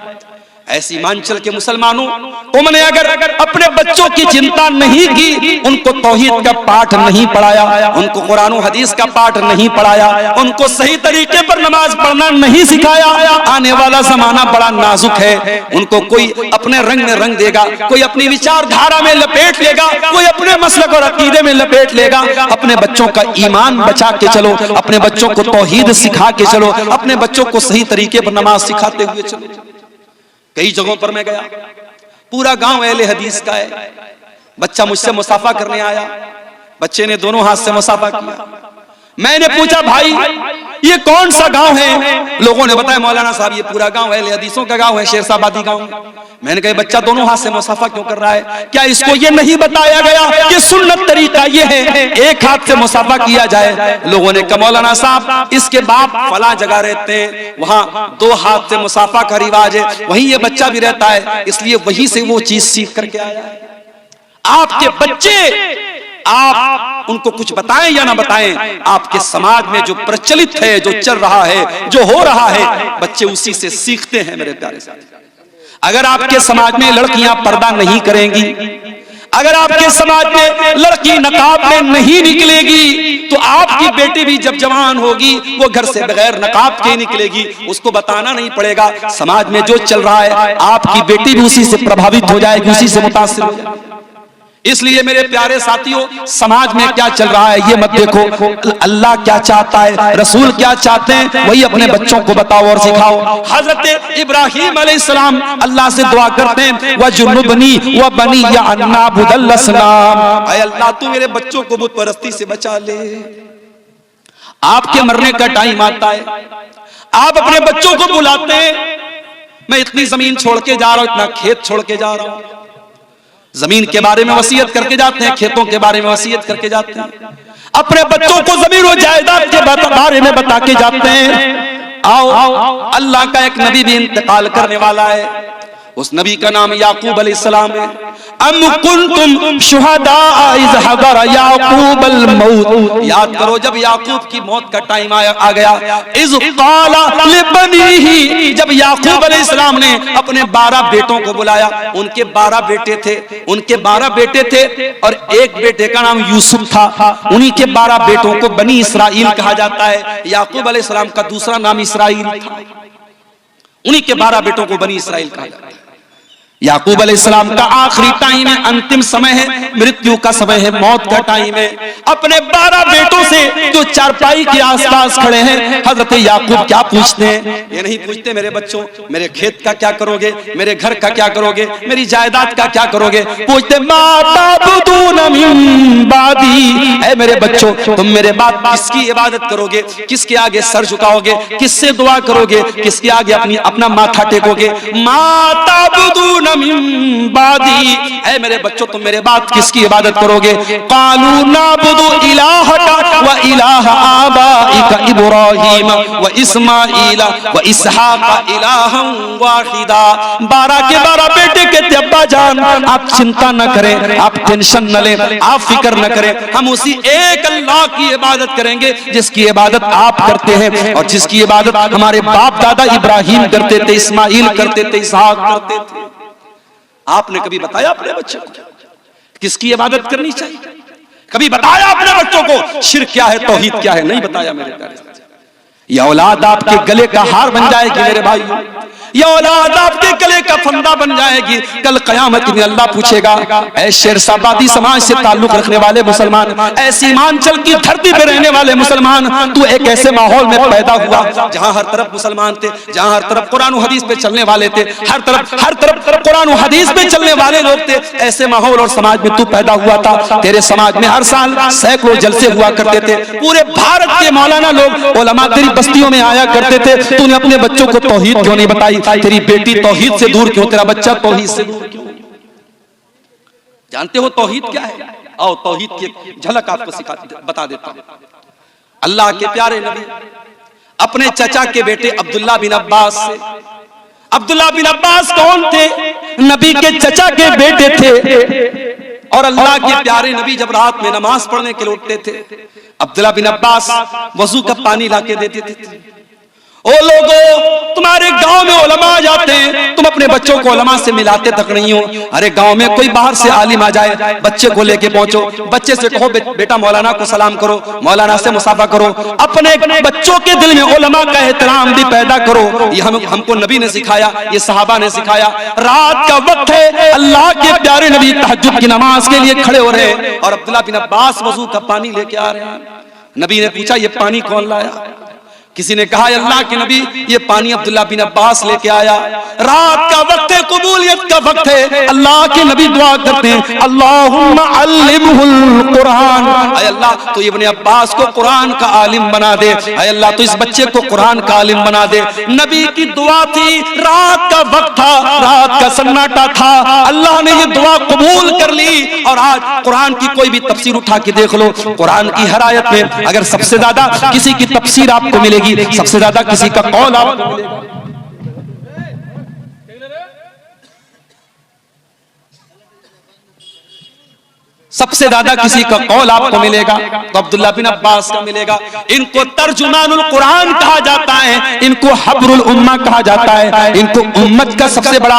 ऐसी हिमांचल के मुसलमानों, तुमने अगर अपने बच्चों की चिंता नहीं की, उनको तौहीद का पाठ नहीं पढ़ाया, उनको कुरान और हदीस का पाठ नहीं पढ़ाया, उनको सही तरीके पर नमाज पढ़ना नहीं सिखाया, आने वाला जमाना बड़ा नाजुक है। उनको कोई अपने रंग में रंग देगा, कोई अपनी विचारधारा में लपेट लेगा, कोई अपने मसलक और अकीदे में लपेट लेगा। अपने बच्चों का ईमान बचा के चलो, अपने बच्चों को तौहीद सिखा के चलो, अपने बच्चों को सही तरीके पर नमाज सिखाते हुए चलो। कई जगहों पर मैं गया, पूरा गांव अहले हदीस का है। बच्चा मुझसे मुसाफा करने आया, बच्चे ने दोनों हाथ से मुसाफा किया। मैंने पूछा, भाई ये कौन सा गांव है? लोगों ने बताया, मौलाना साहब ये पूरा गांव अहले हदीसों का गांव है, शेरशाबादी गांव। मैंने कहा, बच्चा दोनों हाथ से मुसाफा क्यों कर रहा है? क्या इसको ये नहीं बताया गया कि सुन्नत तरीका ये है एक हाथ से मुसाफा किया जाए? लोगों ने कहा, मौलाना साहब इसके बाप फला जगह रहते हैं, वहां 2 हाथ से मुसाफा का रिवाज है, वहीं ये बच्चा भी रहता है, इसलिए वहीं से वो चीज सीख करके आया है। आपके बच्चे, आप उनको कुछ बताएं या ना बताएं, आपके समाज में जो प्रचलित है, जो चल रहा है, जो हो रहा है, बच्चे उसी से सीखते हैं मेरे प्यारे साथी। अगर आपके समाज में लड़कियां पर्दा नहीं करेंगी, अगर आपके समाज में लड़की नकाब में नहीं निकलेगी, तो आपकी बेटी भी जब जवान होगी वो घर से बगैर नकाब के निकलेगी। उसको बताना नहीं पड़ेगा, समाज में जो चल रहा है आपकी बेटी भी उसी से प्रभावित हो जाएगी, उसी से मुतासिर हो जाएगी। इसलिए मेरे प्यारे साथियों, समाज में क्या चल रहा है ये मत देखो, अल्लाह क्या चाहता है, रसूल क्या चाहते हैं, वही अपने बच्चों को बताओ और सिखाओ। हजरत इब्राहिम अलैहिस्सलाम अल्लाह से दुआ करते हैं, वजुनुबनी व बनी या अन्ना बुदल असनाम, ऐ अल्लाह तू मेरे बच्चों को बुत परस्ती से बचा ले। आपके मरने का टाइम आता है, आप अपने बच्चों को बुलाते हैं, मैं इतनी जमीन छोड़ के जा रहा हूं, इतना खेत छोड़ के जा रहा हूं। जमीन के बारे में वसीयत करके जाते हैं, खेतों के बारे में वसीयत करके जाते हैं, अपने बच्चों को जमीन और जायदाद के बारे में बता के जाते हैं। आओ, अल्लाह का एक नबी भी इंतकाल करने वाला है, उस नबी का नाम याकूब अलैहिस्सलाम है। अम कुंतुम शुहदा इज़ हदर याकूब अल मौत, याद करो जब याकूब की मौत का टाइम आ गया। इज़ क़ाला लिबनीही, जब याकूब अलैहिस्सलाम ने अपने 12 बेटों को बुलाया, उनके 12 बेटे थे, उनके 12 बेटे थे और एक बेटे का नाम यूसुफ था। उन्हीं के 12 बेटों को बनी इसराइल कहा जाता है। याकूब अलैहिस्सलाम का दूसरा नाम इसराइल था। उन्हीं के 12 बेटों को बनी इसराइल कहा जाता है। याकूब अलैहिस्सलाम का आखिरी टाइम है, अंतिम समय है, मृत्यु का समय है, मौत का टाइम है। अपने 12 बेटों से जो चारपाई के आसपास खड़े हैं, हजरत याकूब क्या पूछते हैं? ये नहीं पूछते मेरे बच्चों मेरे खेत का क्या करोगे, मेरे घर का क्या करोगे, मेरी जायदाद का क्या करोगे। पूछते माता बुदून मिन बादी, ऐ मेरे बच्चों तुम मेरे बाद किसकी इबादत करोगे, किसके आगे सर झुकाओगे, किससे दुआ करोगे, किसके आगे अपना माथा टेकोगे। माता बुदून मिन बादी, ऐ मेरे बच्चों तुम मेरे बाद किसकी इबादत करोगे। कालू नाबुदु इलाहका व इलाह आबाइका इब्राहीम व इस्माईल व इसहाका इलाहन वाहिदा। 12 के 12 बेटे कहते अब्बा जान आप चिंता न करें, आप टेंशन न लें, आप फिक्र न करें, हम उसी एक अल्लाह की इबादत करेंगे जिसकी इबादत आप करते हैं और जिसकी इबादत हमारे बाप दादा इब्राहिम करते थे, इस्माईल करते थे, इसहाक करते थे। आपने कभी बताया अपने बच्चों को किसकी इबादत करनी चाहिए? कभी बताया अपने बच्चों को शिर्क क्या है, तौहीद क्या है? नहीं बताया मेरे प्यारे। ये औलाद आपके गले का हार बन जाएगी मेरे भाई, ये औलाद आपके गले का फंदा बन जाएगी। कल कयामत में अल्लाह पूछेगा, ऐ शेरशाबादी समाज से ताल्लुक रखने वाले मुसलमान, ऐ सीमांचल की धरती पे रहने वाले मुसलमान, तू एक ऐसे माहौल में पैदा हुआ जहां हर तरफ मुसलमान थे, जहां हर तरफ कुरान और हदीस पे चलने वाले थे, हर तरफ कुरान और हदीस पे चलने वाले लोग थे। ऐसे माहौल और समाज में तू पैदा हुआ था। तेरे समाज में हर साल सैकड़ों जलसे हुआ करते थे, पूरे भारत के मौलाना लोग उलमा तेरी बस्तियों में आया करते थे। तूने अपने बच्चों को तौहीद क्यों नहीं बताई? तेरी बेटी तौहीद से दूर क्यों, तेरा बच्चा तौहीद से दूर क्यों? जानते हो तौहीद क्या है? आओ तौहीद की झलक आपको बता देता हूं। अल्लाह के प्यारे नबी अपने चचा के बेटे अब्दुल्ला बिन अब्बास से, अब्दुल्ला बिन अब्बास कौन थे? नबी के चचा के बेटे थे। और अल्लाह के प्यारे नबी जब रात में नमाज पढ़ने के लिए उठते थे, अब्दुल्ला बिन अब्बास वजू का पानी लाके देते थे, ओ लोगों, तुम्हारे गांव में उलमा जाते हैं, तुम अपने बच्चों को उलमा से मिलाते तक नहीं हो। अरे गांव में कोई बाहर से आलिम आ जाए, बच्चे को लेके पहुंचो, बच्चे से कहो बेटा मौलाना को सलाम करो, मौलाना से मुसाफा करो, अपने बच्चों के दिल में उलमा का एहतराम भी पैदा करो। ये हमको नबी ने सिखाया, ये सहाबा ने सिखाया। रात का वक्त है, अल्लाह के प्यारे नबी तहज्जुद की नमाज के लिए खड़े हो रहे हैं और अब्दुल्लाह बिन अब्बास वजू का पानी लेके आ रहे हैं। नबी ने पूछा ये पानी कौन लाया? किसी ने कहा अल्लाह के नबी ये पानी अब्दुल्ला बिन अब्बास लेके आया। रात का वक्त है, कबूलियत का वक्त है, अल्लाह के नबी दुआ करते हैं अल्लाहुम्मा अल्लिमहुल कुरान, ऐ अल्लाह तो इब्ने अब्बास को कुरान का आलिम बना दे, ऐ अल्लाह तो इस बच्चे को कुरान का आलिम बना दे। नबी की दुआ थी, रात का वक्त था, रात का सन्नाटा था, अल्लाह ने ये दुआ कबूल कर ली। और आज कुरान की कोई भी तफसीर उठा के देख लो, कुरान की हर आयत में अगर सबसे ज्यादा किसी की तफसीर आपको मिलेगी, सबसे ज्यादा किसी का कौल आपको मिलेगा, सबसे ज्यादा किसी का कौल आपको मिलेगा तो अब्दुल्ला बिन अब्बास का मिलेगा। इनको तर्जुमानुल कुरान कहा जाता है, इनको हब्रुल उम्मा कहा जाता है, इनको उम्मत का सबसे बड़ा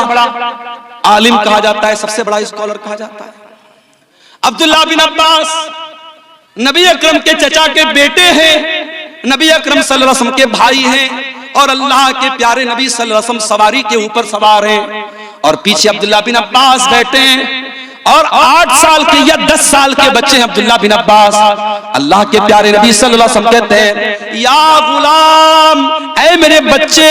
आलिम कहा जाता है, सबसे बड़ा स्कॉलर कहा जाता है। अब्दुल्ला बिन अब्बास नबी अकरम के चचा के बेटे हैं, नबी अकरम सल्लल्लाहु अलैहि वसल्लम के भाई हैं और अल्लाह के प्यारे नबी सल्लल्लाहु अलैहि वसल्लम सवारी के ऊपर सवार हैं और पीछे अब्दुल्ला बिन अब्बास बैठे हैं और 8 साल के या 10 साल के बच्चे हैं अब्दुल्ला बिन अब्बास। अल्लाह के प्यारे नबी सल्लल्लाहु अलैहि वसल्लम कहते हैं या गुलाम, ऐ मेरे बच्चे,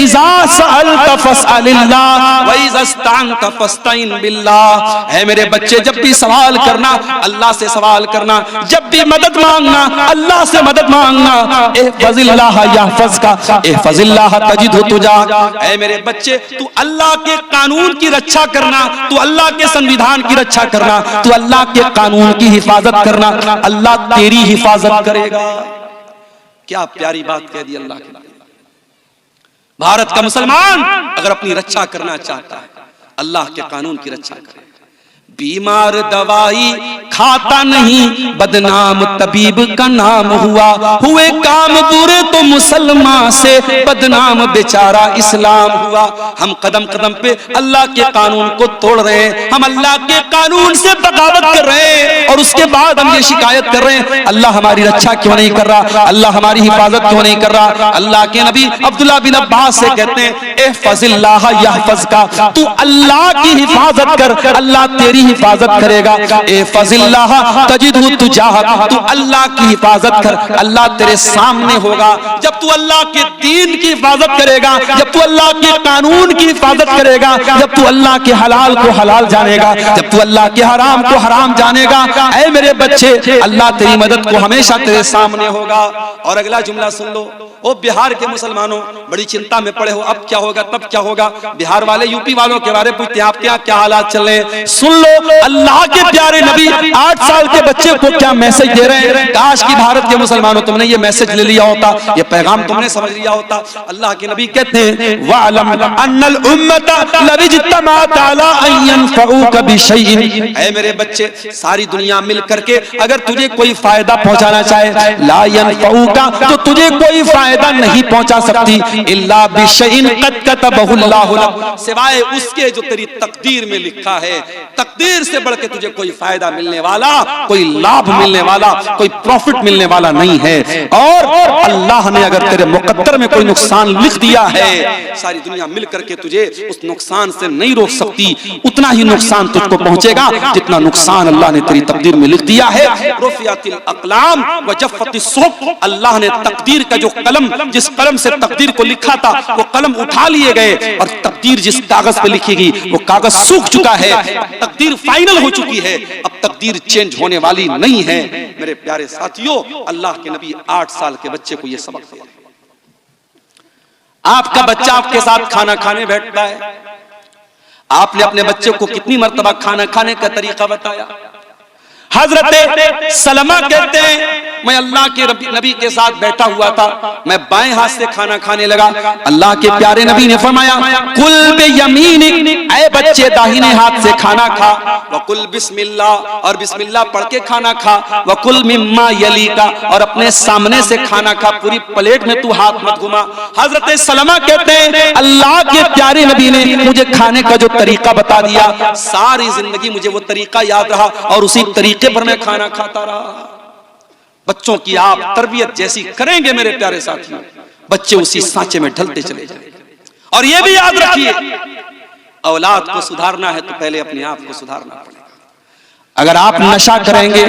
इज़ा सअलत फस्अलिल्लाह व इज़ा इस्तअनत फस्तईन बिल्लाह, ऐ मेरे बच्चे जब भी सवाल करना अल्लाह से सवाल करना, जब भी मदद मांगना अल्लाह से मदद मांगना। इहफज़िल्लाह यहफ़ज़का इहफज़िल्लाह तजिदहु तुजाक, ऐ मेरे बच्चे तू अल्लाह के कानून की रक्षा करना, तू अल्लाह के संविधान की रक्षा करना, तू अल्लाह के कानून की हिफाजत करना, अल्लाह तेरी हिफाजत करेगा। क्या प्यारी बात कह दी अल्लाह के। भारत का मुसलमान अगर अपनी रक्षा करना चाहता है अल्लाह के कानून की रक्षा करे। बीमार दवाई खाता नहीं, बदनाम तबीब का नाम हुआ, हुए काम बुरे तो मुसलमान से बदनाम बेचारा इस्लाम हुआ। हम कदम कदम पे अल्लाह के कानून को तोड़ रहे हैं, हम अल्लाह के कानून से बगावत कर रहे हैं और उसके बाद हम ये शिकायत कर रहे हैं अल्लाह हमारी रक्षा क्यों नहीं कर रहा, अल्लाह हमारी हिफाजत क्यों नहीं कर रहा। अल्लाह के नबी अब्दुल्ला बिन अब्बास से कहते हैं इहफज़िल्लाह यहफ़ज़का, तू अल्लाह की हिफाजत कर, अल्लाह तेरी हिफाजत करेगा। इहफज़िल्लाह तजिदहु तुजाक, तू अल्लाह की हिफाजत कर, अल्लाह तेरे सामने होगा। जब तू अल्लाह के दीन की हिफाजत करेगा, जब तू अल्लाह के कानून की हिफाजत करेगा, जब तू अल्लाह के हलाल को हलाल जानेगा, जब तू अल्लाह के हराम को हराम जानेगा, ऐ मेरे बच्चे अल्लाह तेरी मदद को हमेशा तेरे सामने होगा। और अगला जुमला सुन लो, ओ बिहार के मुसलमानों बड़ी चिंता में पड़े हो, अब क्या होगा तब क्या होगा। बिहार वाले यूपी वालों के बारे में पूछते हैं आपके यहाँ क्या हालात चल रहे हैं। सुन लो, अल्लाह के प्यारे नबी 8 साल के बच्चे को क्या मैसेज दे रहे हैं। काश की भारत के मुसलमानों तुमने ये मैसेज ले लिया होता, ये पैगाम तुमने समझ लिया होता। अल्लाह के नबी कहते हैं वअलम अन्नल उम्मता लविज्तमाअत अला अन यनफऊका बिशैइन, ऐ मेरे बच्चे सारी दुनिया मिल करके अगर तुझे कोई फायदा पहुंचाना चाहे, ला यनफऊका तो तुझे कोई फायदा नहीं पहुंचा सकती, इल्ला बिशैइन कद कतबहु अल्लाहु लक, सिवाय उसके जो तेरी तकदीर में लिखा है। तकदीर से बढ़ के तुझे कोई फायदा मिलने वाला, कोई लाभ मिलने वाला, कोई प्रॉफिट मिलने वाला नहीं है। और अल्लाह ने अगर तेरे मुकद्दर में कोई नुकसान लिख दिया है, सारी दुनिया मिल करके तुझे उस नुकसान से नहीं रोक सकती। उतना ही नुकसान तुझको पहुंचेगा जितना नुकसान अल्लाह ने तेरी तकदीर में लिख दिया है। रुफियातिल अक़लाम व जफ़्फ़तिस सुहुफ़, अल्लाह ने तकदीर का जो कलम, जिस कलम से तकदीर को लिखा था वो कलम उठा लिए गए और तकदीर जिस कागज पे लिखेगी वो कागज सूख चुका है। तकदीर फाइनल हो चुकी है, अब तकदीर चेंज होने वाली नहीं है। मेरे प्यारे साथियों, अल्लाह के नबी 8 साल के बच्चे को यह सबक दिया। आपका बच्चा आपके साथ खाना खाने बैठता है, आपने अपने बच्चे को कितनी मर्तबा खाना खाने का तरीका बताया। हजरत सलमा कहते हैं मैं अल्लाह के नबी के साथ बैठा हुआ था, मैं बाएं हाथ से खाना खाने लगा। अल्लाह के प्यारे नबी ने फरमाया कुल बे यमीनिक, ऐ बच्चे बच्चे दाहिने हाथ से खाना खा, वकुल बिस्मिल्लाह, और बिस्मिल्लाह पढ़ के खाना खा, वकुल मिम्मा यलीका, और अपने सामने से खाना खा, पूरी प्लेट में तू हाथ मत घुमा। हजरत सलमा कहते हैं अल्लाह के प्यारे नबी ने मुझे खाने का जो तरीका बता दिया, सारी जिंदगी मुझे वो तरीका याद रहा और उसी तरीके पर मैं खाना खाता रहा। बच्चों की आप तरबियत जैसी करेंगे मेरे प्यारे साथियों, बच्चे उसी सांचे में ढलते चले जाएंगे। और ये भी याद रखिए, औलाद को सुधारना है तो पहले अपने आप को सुधारना पड़ेगा। अगर आप नशा करेंगे,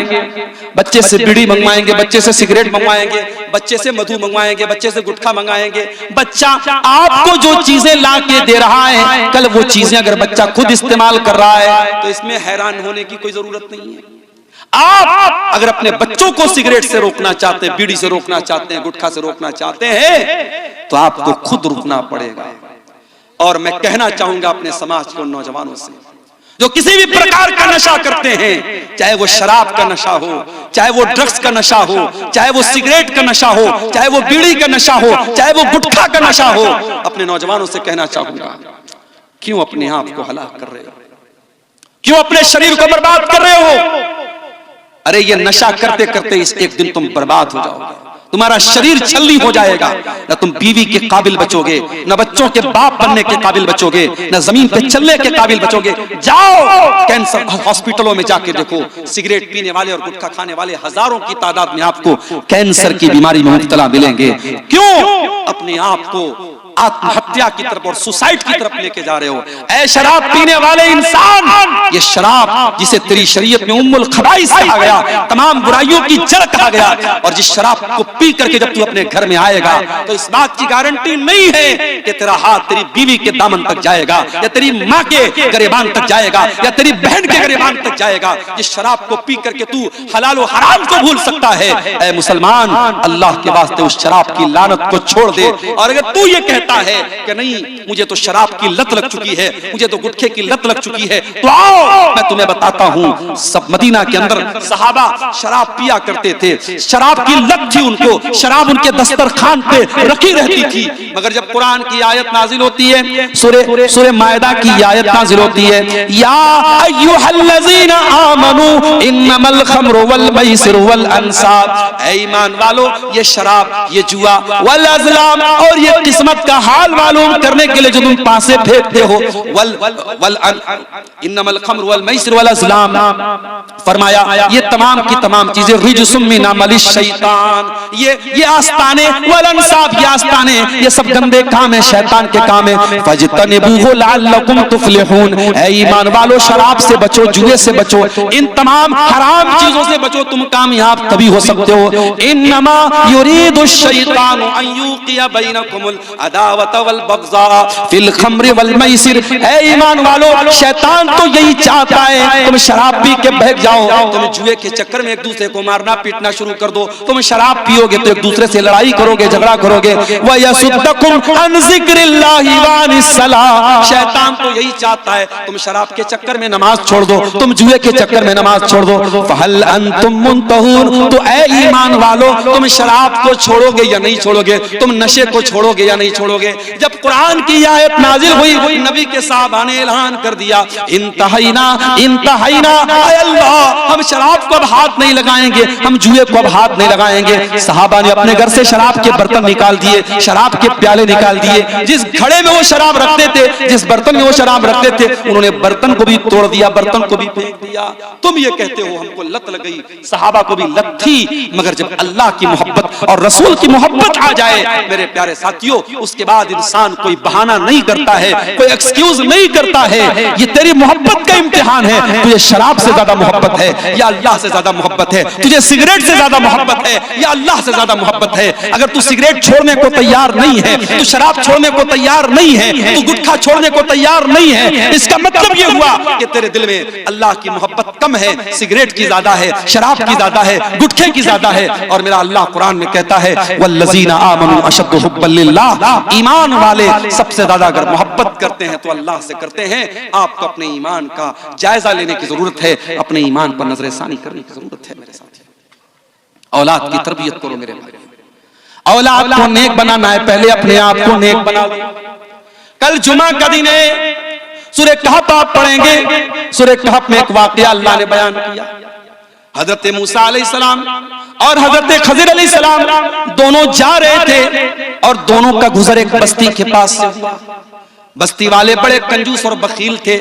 बच्चे से बीड़ी मंगवाएंगे, बच्चे से सिगरेट मंगवाएंगे, बच्चे से मधु मंगवाएंगे, बच्चे से गुटखा मंगाएंगे, बच्चा आपको जो चीजें ला के दे रहा है, कल वो चीजें अगर बच्चा खुद इस्तेमाल कर रहा है तो इसमें हैरान होने की कोई जरूरत नहीं है। आप अगर अपने बच्चों को सिगरेट से रोकना चाहते हैं, बीड़ी से रोकना चाहते हैं, गुटखा से रोकना चाहते हैं, तो आपको खुद रुकना पड़ेगा। और मैं कहना चाहूंगा अपने समाज को, नौजवानों से जो किसी भी प्रकार का नशा करते हैं, चाहे वो शराब का नशा हो, चाहे वो ड्रग्स का नशा हो, चाहे वो सिगरेट का नशा हो, चाहे वो बीड़ी का नशा हो, चाहे वो गुटखा का नशा हो, अपने नौजवानों से कहना चाहूंगा, क्यों अपने आप को हलाक कर रहे हो? क्यों अपने शरीर को बर्बाद कर रहे हो? अरे ये नशा करते करते इस एक दिन तुम बर्बाद हो जाओगे, तुम्हारा शरीर छलनी हो जाएगा, न तुम बीवी के काबिल बचोगे, न बच्चों के बाप बनने के काबिल बचोगे, न जमीन पे चलने के काबिल बचोगे। जाओ कैंसर हॉस्पिटलों में जाके देखो, सिगरेट पीने वाले और गुटखा खाने वाले हजारों की तादाद में आपको कैंसर की बीमारी में मुब्तला मिलेंगे। क्यों अपने आप को आत्महत्या की तरफ और सुसाइड की तरफ लेके जा रहे हो? ऐ शराब पीने वाले इंसान, ये शराब जिसे तेरी शरीयत में उम्मुल खबाइस कहा गया, तमाम बुराइयों की जड़ कहा गया, और जिस शराब को पी करके जब तू अपने घर में आएगा तो इस बात की गारंटी नहीं है कि तेरा हाथ तेरी बीवी के दामन तक जाएगा, या तेरी माँ के गरेबान तक जाएगा, या तेरी बहन के गरेबान तक जाएगा। जिस शराब को पी करके तू हलाल और हराम को भूल सकता है, ऐ मुसलमान, अल्लाह के वास्ते उस शराब की लानत को छोड़ दे। और अगर तू ये कहता है कि नहीं मुझे तो शराब की लत लग चुकी है, मुझे तो गुटखे की लत लग चुकी है, तो आओ मैं तुम्हें बताता हूं, सब मदीना के अंदर सहाबा शराब पिया करते थे, शराब की लत थी उनको, शराब उनके दस्तरखान पे रखी रहती थी। मगर जब कुरान की आयत नाजिल होती है, सूरह मायदा की आयत नाजिल होती है, या अय्युहल्लज़ीना आमनू इन्नमल खम्रु वल मैसिरु वल अंसाब, ऐ ईमान वालो, ये शराब, ये जुआ, वल अज़लाम, और ये किस्मत का हाल मालूम करने के लिए जो तुम पासे फेंकते हो, इन्नमल खम्र वल मैसिर वल अज़लाम, फरमाया ये तमाम की तमाम चीजें रिजसुम मिन अमलिश शैतान, ये आस्ताने, वल अंसाब, ये आस्ताने, ये सब गंदे काम है, शैतान के काम है। फजतनिबूहु लअल्लकुम तुफ्लिहून, ऐ ईमान वालों, शराब से बचो, जुए से बचो, इन तमाम हराम चीजों से बचो, तुम कामयाब तभी हो सकते हो। इन्नमा युरीदु शैतानु अन युक़िया बैनकुमुल अदावत वल बग़ज़ा फिल खम्र वल मैसिर, ऐ ईमान वालों, शैतान तो यही चाहता है तुम शराब पी के बहक जाओ, तुम जुए के चक्कर में एक दूसरे को मारना पीटना शुरू कर दो, तुम शराब पियोगे तो एक दूसरे से लड़ाई करोगे, झगड़ा करोगे। व यसुद्दकुम अन ज़िक्रिल्लाहि व अनिस सलाह, शैतान तो यही चाहता है तुम शराब के चक्कर में नमाज छोड़ दो, तुम जुए के चक्कर में नमाज छोड़ दो। फहल अंतुम मुंतहून, तो ऐ ईमान वालों, तुम शराब को छोड़ोगे या नहीं छोड़ोगे, तुम नशे को छोड़ोगे या नहीं छोड़ोगे? जब कुरान की आयत नाजिल हुई, नबी के साहबा ने ऐलान कर दिया, इंतहाइना इंतहाइना, अल्लाह हम शराब को अब हाथ नहीं लगाएंगे, हम जुए को अब हाथ नहीं लगाएंगे। सहाबा ने अपने घर से शराब के बर्तन निकाल दिए, शराब के प्याले निकाल दिए, जिस घड़े में वो शराब रखते थे, जिस बर्तन में वो शराब रखते थे, उन्होंने बर्तन को भी तोड़ दिया, बर्तन को भी फेंक दिया। तुम ये कहते हो हमको लत लग गई, सहाबा को भी लत थी, मगर जब अल्लाह की मोहब्बत और रसूल की मोहब्बत आ जाए मेरे प्यारे साथियों, उसके बाद इंसान कोई बहाना नहीं करता है, कोई एक्सक्यूज नहीं करता है। ये तेरी मोहब्बत का इम्तिहान है, तुझे शराब से ज्यादा मोहब्बत है या अल्लाह से ज्यादा मोहब्बत है, तुझे सिगरेट से ज्यादा मोहब्बत है या अल्लाह से ज्यादा मोहब्बत है। अगर तू सिगरेट छोड़ने को तैयार नहीं है, तू शराब छोड़ने को तैयार नहीं है, तू गुटखा छोड़ने को तैयार नहीं है, इसका मतलब ये हुआ कि तेरे दिल में अल्लाह की मोहब्बत कम है, सिगरेट की ज्यादा है, शराब की ज्यादा है, गुटखे की ज्यादा है। और मेरा अल्लाह कुरान में कहता है, वल्लज़ीना आमनू अशद्दु हुब्बन लिल्लाह, ईमान वाले सबसे ज्यादा अगर मोहब्बत करते हैं तो अल्लाह से करते हैं। आपको अपने ईमान का जायजा लेने की जरूरत है, अपने ईमान पर नजरसानी करने की जरूरत है। मेरे साथी, औलाद की तरबियत करो मेरे भाई, औलाद को नेक बनाना है, पहले अपने आप को नेक बना लो। कल जुमा का दिन है, सूरह कहफ आप पढ़ेंगे, सूरह कहफ में एक वाकया अल्लाह ने बयान किया। हजरत मूसा अलैहिस्सलाम और हजरत खजिर अलैहिस्सलाम दोनों जा रहे थे और दोनों का गुजर एक बस्ती के पास से हुआ। बस्ती वाले बड़े कंजूस और बखील थे।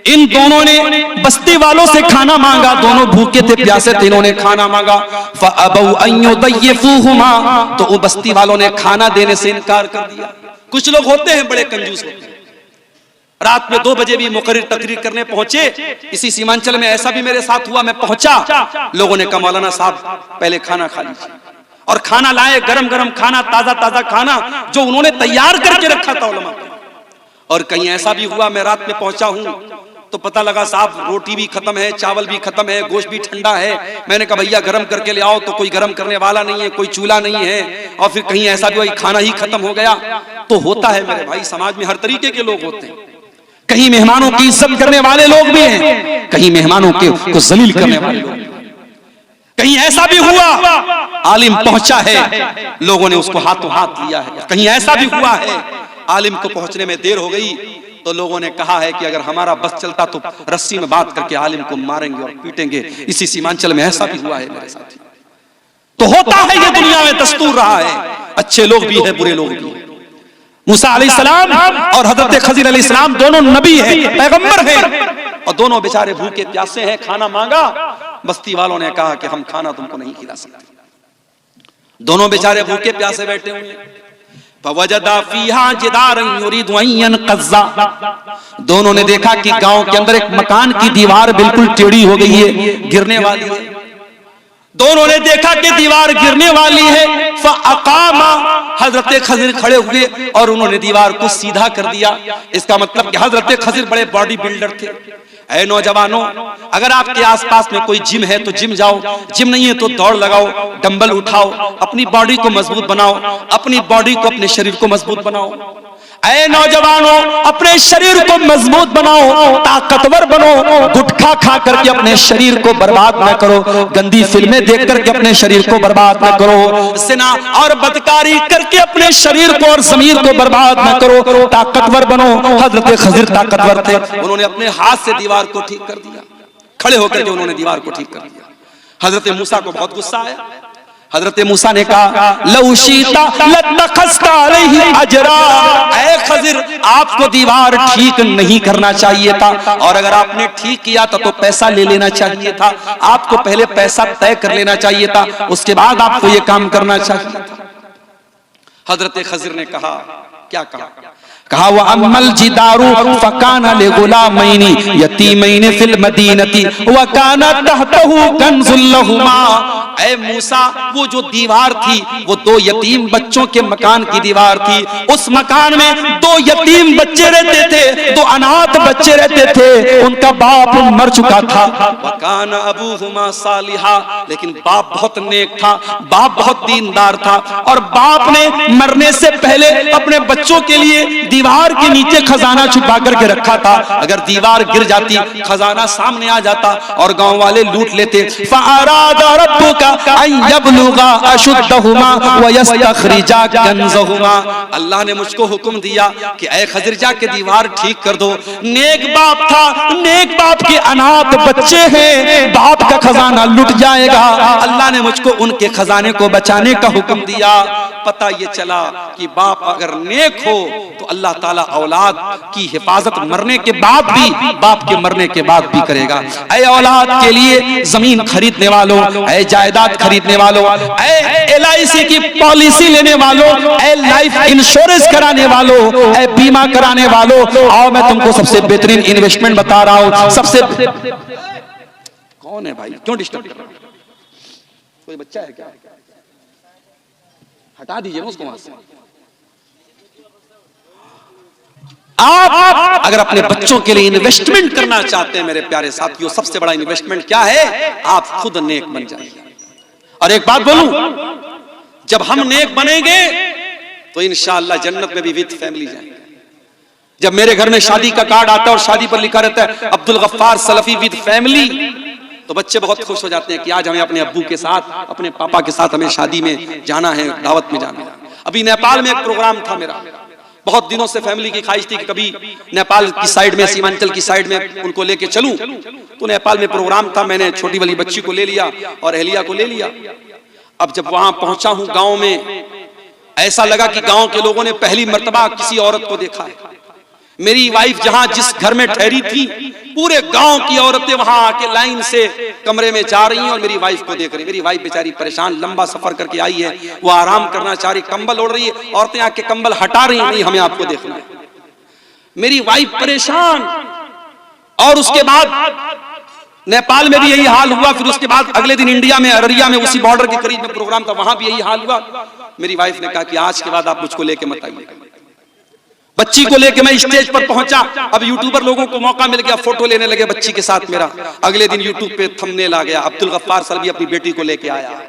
इन दोनों ने बस्ती वालों से खाना मांगा, दोनों भूखे थे, प्यासे थे, इन्होंने खाना मांगा। फअबौ अन युदय्यिफूहुमा, तो वो बस्ती वालों ने खाना देने से इनकार कर दिया। कुछ लोग होते हैं बड़े कंजूस होते हैं। रात में 2 बजे भी मुकर्रिर तकरीर करने पहुंचे। इसी सीमांचल में ऐसा भी मेरे साथ हुआ। मैं पहुंचा, लोगों ने कहा मौलाना साहब पहले खाना खा लीजिए, और खाना लाए, गरम गरम खाना, ताजा ताजा खाना जो उन्होंने तैयार करके रखा था उलमा। और कहीं ऐसा भी हुआ, मैं रात में पहुंचा हूं तो पता लगा साहब रोटी भी खत्म है, चावल भी खत्म है, गोश्त भी ठंडा है। मैंने कहा भैया गरम करके ले आओ, तो कोई गरम करने वाला नहीं है, कोई चूल्हा नहीं है। और फिर कहीं ऐसा भी हुआ खाना ही खत्म हो गया। तो होता है मेरे भाई, समाज में हर तरीके के लोग होते हैं। कहीं मेहमानों की इज्जत करने वाले लोग भी हैं, कहीं मेहमानों को जलील करने वाले लोग। कहीं ऐसा भी हुआ आलिम पहुंचा है, लोगों ने उसको हाथों हाथ लिया है। कहीं ऐसा भी हुआ है आलिम को पहुंचने में देर हो गई तो लोगों ने कहा है कि अगर हमारा बस चलता तो रस्सी में बांध करके आलिम को मारेंगे और पीटेंगे। इसी सीमांचल में ऐसा भी हुआ है मेरे साथ। तो होता है, ये दुनिया में दस्तूर रहा है। अच्छे लोग भी हैं, बुरे लोग भी हैं। मूसा अलैहिस्सलाम और हजरत खजिर अलैहिस्सलाम दोनों नबी हैं, पैगंबर हैं, और दोनों बेचारे भूखे प्यासे हैं। खाना मांगा, बस्ती वालों ने कहा कि हम खाना तुमको नहीं खिला सकते। दोनों बेचारे भूखे प्यासे बैठे हुए हैं। फवजदा फीहा जिदारन युरीदु अन यनक़ज़्ज़ा, दोनों ने देखा कि गांव के अंदर एक मकान की दीवार बिल्कुल टेढ़ी हो गई है, गिरने वाली है। दोनों ने देखा कि दीवार गिरने वाली है। फ़अक़ामा, हजरत खजिर खड़े हुए और उन्होंने दीवार को सीधा कर दिया। इसका मतलब कि हजरत खजिर बड़े बॉडी बिल्डर थे। ऐ नौजवानों, अगर आपके आसपास में कोई जिम है तो जिम जाओ, जिम नहीं है तो दौड़ लगाओ, डंबल उठाओ, अपनी बॉडी को मजबूत बनाओ, अपनी बॉडी को, अपने शरीर को मजबूत बनाओ। ऐ नौजवानों, अपने शरीर को मजबूत बनाओ, ताकतवर बनो। गुटखा खा करके अपने शरीर को बर्बाद न करो, गंदी फिल्में देख करके अपने शरीर को बर्बाद न करो, ज़िना और बदकारी करके अपने शरीर को और ज़मीर को बर्बाद न करो, ताकतवर बनो। हजरत खजिर ताकतवर थे, उन्होंने अपने हाथ से दीवार को ठीक कर दिया। खड़े होकर के उन्होंने दीवार को ठीक कर दिया। हजरत मूसा को बहुत गुस्सा आया। हजरत मूसा ने कहा लौ शीता लत्तखज़्ता अलैहि अजरा, ऐ खजिर आपको दीवार ठीक नहीं करना चाहिए था, और अगर आपने ठीक किया था तो पैसा ले लेना चाहिए था। आपको पहले पैसा तय कर लेना चाहिए था, उसके बाद आपको ये काम करना चाहिए था। हजरत खजिर ने कहा, क्या कहा? कहा व अम्मल जिदारु फकाना लिगुलामैनि यतीमैनि फिल मदीनति व काना तहतहु कंजुल लहुमा। ऐ मूसा, वो जो दीवार थी वो 2 यतीम बच्चों के मकान की दीवार थी। उस मकान में 2 यतीम बच्चे रहते थे, 2 अनाथ बच्चे रहते थे, उनका बाप मर चुका था। व काना अबूहुमा सालिहा, लेकिन बाप बहुत नेक था, बाप बहुत दीनदार था, और बाप ने मरने से पहले अपने बच्चों के लिए दीवार के नीचे खजाना छुपा करके रखा था। अगर दीवार गिर जाती, खजाना सामने आ जाता और गांव वाले लूट लेते। फ़अरादा रब्बुका अन यबलुगा अशुद्धहुमा व यस्तखरिजा कंज़हुमा, अल्लाह ने मुझको हुक्म दिया कि ऐ खजिर जाके दीवार ठीक कर दो। नेक बाप था, नेक बाप के अनाथ बच्चे हैं, बाप का खजाना लुट जाएगा। अल्लाह ने मुझको उनके खजाने को बचाने का हुक्म दिया। पता ये चला कि बाप अगर नेक हो तो अल्लाह ताला औलाद की हिफाजत मरने के बाद भी, बाप के मरने के बाद भी करेगा। ऐ औलाद के लिए जमीन खरीदने वालों, ऐ जायदाद खरीदने वालों, ऐ LIC की पॉलिसी लेने वालों, ऐ लाइफ इंश्योरेंस कराने वालों, ऐ बीमा कराने वालों, और मैं तुमको सबसे बेहतरीन इन्वेस्टमेंट बता रहा हूं। सबसे कौन है भाई, क्यों डिस्टर्ब कर रहा है? कोई बच्चा है क्या? हटा दीजिए ना उसको वहां से। आप अगर अपने बच्चों के लिए इन्वेस्टमेंट करना चाहते हैं मेरे प्यारे साथियों, सबसे बड़ा इन्वेस्टमेंट क्या है? आप खुद नेक बन जाइए। और एक बात बोलूं, जब हम नेक बनेंगे तो इंशाअल्लाह जन्नत में भी विद फैमिली जाएंगे। जब मेरे घर में शादी का कार्ड आता है और शादी पर लिखा रहता है अब्दुल गफ्फार सलफी विद फैमिली, तो बच्चे बहुत खुश हो जाते हैं कि आज हमें अपने अब्बू के साथ, अपने पापा के साथ हमें शादी में जाना है, दावत में जाना है। अभी नेपाल में एक प्रोग्राम था मेरा, बहुत दिनों से फैमिली की ख्वाहिश थी कि कभी नेपाल की साइड में, सीमांचल की साइड में उनको लेके चलूं। तो नेपाल में प्रोग्राम था, मैंने छोटी वाली बच्ची को ले लिया और अहलिया को ले लिया। अब जब वहां पहुंचा हूं गांव में, ऐसा लगा कि गांव के लोगों ने पहली मर्तबा किसी औरत को देखा है। मेरी वाइफ जहां जिस घर में ठहरी थी, पूरे गांव की औरतें वहां आके लाइन से कमरे में जा रही हैं और मेरी वाइफ को देख रही। मेरी वाइफ बेचारी परेशान, लंबा सफर करके आई है, वो आराम करना चाह रही, कंबल ओढ़ रही है, औरतें आके कंबल हटा रही, नहीं हमें आपको देखना है। मेरी वाइफ परेशान। और उसके बाद नेपाल में भी यही हाल हुआ। फिर उसके बाद अगले दिन इंडिया में, अररिया में, उसी बॉर्डर के करीब में प्रोग्राम था, वहां भी यही हाल हुआ। मेरी वाइफ ने कहा कि आज के बाद आप मुझको लेके मत आइए। बच्ची को लेके मैं स्टेज पर पहुंचा। अब यूट्यूबर लोगों को मौका मिल गया, फोटो लेने लगे बच्ची के साथ मेरा। अगले दिन यूट्यूब पे थंबनेल आ गया, अब्दुल गफ्फार सलवी अपनी बेटी को लेके आया,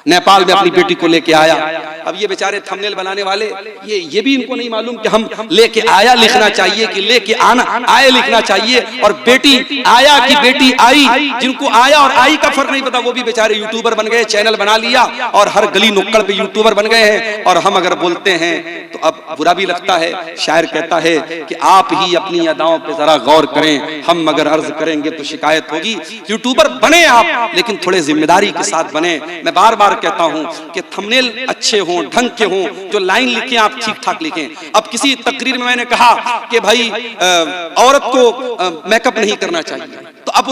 नेपाल में अपनी बेटी को लेके आया। अब ये बेचारे थंबनेल बनाने वाले, ये भी इनको नहीं मालूम कि हम लेके आया लिखना चाहिए कि लेके आना आए लिखना चाहिए, और बेटी आया कि बेटी आई। जिनको आया और आई का फर्क नहीं पता, वो भी बेचारे यूट्यूबर बन गए, चैनल बना लिया और हर गली नुक्कड़ पे यूट्यूबर बन गए हैं। और हम अगर बोलते हैं तो अब बुरा भी लगता है। शायर कहता है कि आप ही अपनी अदाओं पे जरा गौर करें, हम अगर अर्ज करेंगे तो शिकायत होगी। यूट्यूबर बने आप, लेकिन थोड़े जिम्मेदारी के साथ बने। मैं बार बार कहता हूं कि थंबनेल अच्छे हों, ढंग के हों, जो लाइन लिखें आप ठीक ठाक लिखें। अब किसी तकरीर में मैंने कहा कि भाई औरत को मेकअप नहीं करना चाहिए, तो अब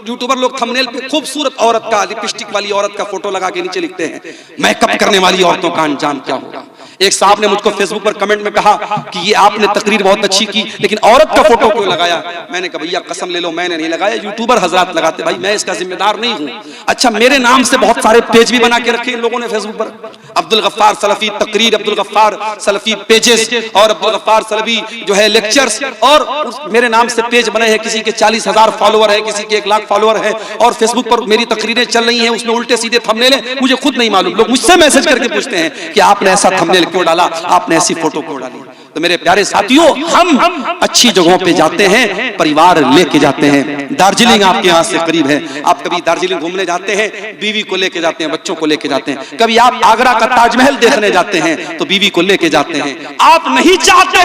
यूट्यूबर लोग थंबनेल पे खूबसूरत औरत का, लिपस्टिक वाली औरत का फोटो लगा के नीचे लिखते हैं, मेकअप करने वाली औरतों का अंजाम क्या होगा। एक साहब ने मुझको फेसबुक पर कमेंट में कहा कि ये आपने तकरीर बहुत अच्छी की, लेकिन औरत का फोटो क्यों लगाया। मैंने कहा भैया कसम ले लो, मैंने नहीं लगाया, यूट्यूबर हजरात लगाते, भाई मैं इसका जिम्मेदार नहीं हूं। अच्छा, मेरे नाम से बहुत सारे पेज भी बना के रखे इन लोगों ने फेसबुक पर, अब्दुल गफ्फार सलफी तकरीर, अब्दुल गफ्फार सलफी पेजेस और अब्दुल गफ्फार सलफी जो है लेक्चर्स, और मेरे नाम से पेज बने हैं। किसी के 40,000 फॉलोअर है, किसी के 1 लाख फॉलोअर है, और फेसबुक पर मेरी तकरीरें चल रही हैं, उसमें उल्टे सीधे थंबनेल है, मुझे खुद नहीं मालूम। लोग मुझसे मैसेज करके पूछते हैं कि आपने ऐसा थंबनेल क्यों डाला, आपने ऐसी फोटो क्यों डाली। तो मेरे प्यारे साथियों, हम अच्छी जगहों पे जाते हैं, परिवार लेके जाते हैं। दार्जिलिंग आपके यहाँ से करीब है, आप कभी दार्जिलिंग घूमने जाते हैं, बीवी को लेके जाते हैं, बच्चों को लेके जाते हैं। कभी आप आगरा का ताजमहल देखने जाते हैं तो बीवी को लेके जाते हैं। आप नहीं चाहते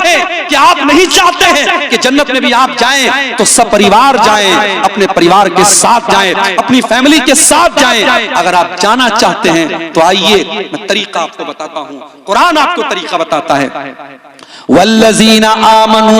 हैं कि जन्नत में भी आप जाएं तो सब परिवार जाएं, अपने परिवार के साथ जाएं, अपनी फैमिली के साथ जाएं। अगर आप जाना चाहते हैं तो आइए, मैं तरीका आपको बताता हूं, कुरान आपको तरीका बताता है। वल्लज़ीना आमनू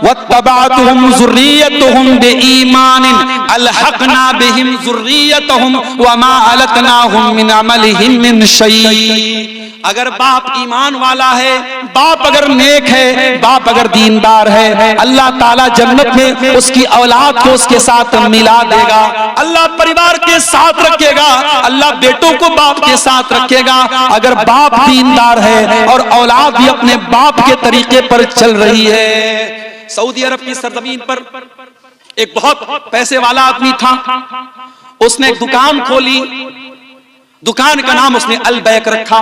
वत्तबअतहुम ज़ुर्रिय्यतुहुम बिईमानिन अलहक़ना बिहिम ज़ुर्रिय्यतहुम वमा अलतनाहुम मिन अमलिहिम मिन शै। अगर बाप ईमान वाला है, बाप अगर नेक है, बाप अगर दीनदार है, अल्लाह ताला जन्नत में उसकी औलाद को उसके साथ मिला देगा। अल्लाह परिवार के साथ रखेगा, अल्लाह बेटों को बाप के साथ रखेगा। अगर बाप दीनदार है और औलाद भी अपने बाप के तरीके पर चल रही है। सऊदी अरब की सरजमीन पर एक बहुत पैसे वाला आदमी था, उसने एक दुकान खोली। दुकान का नाम उसने अलबैक रखा।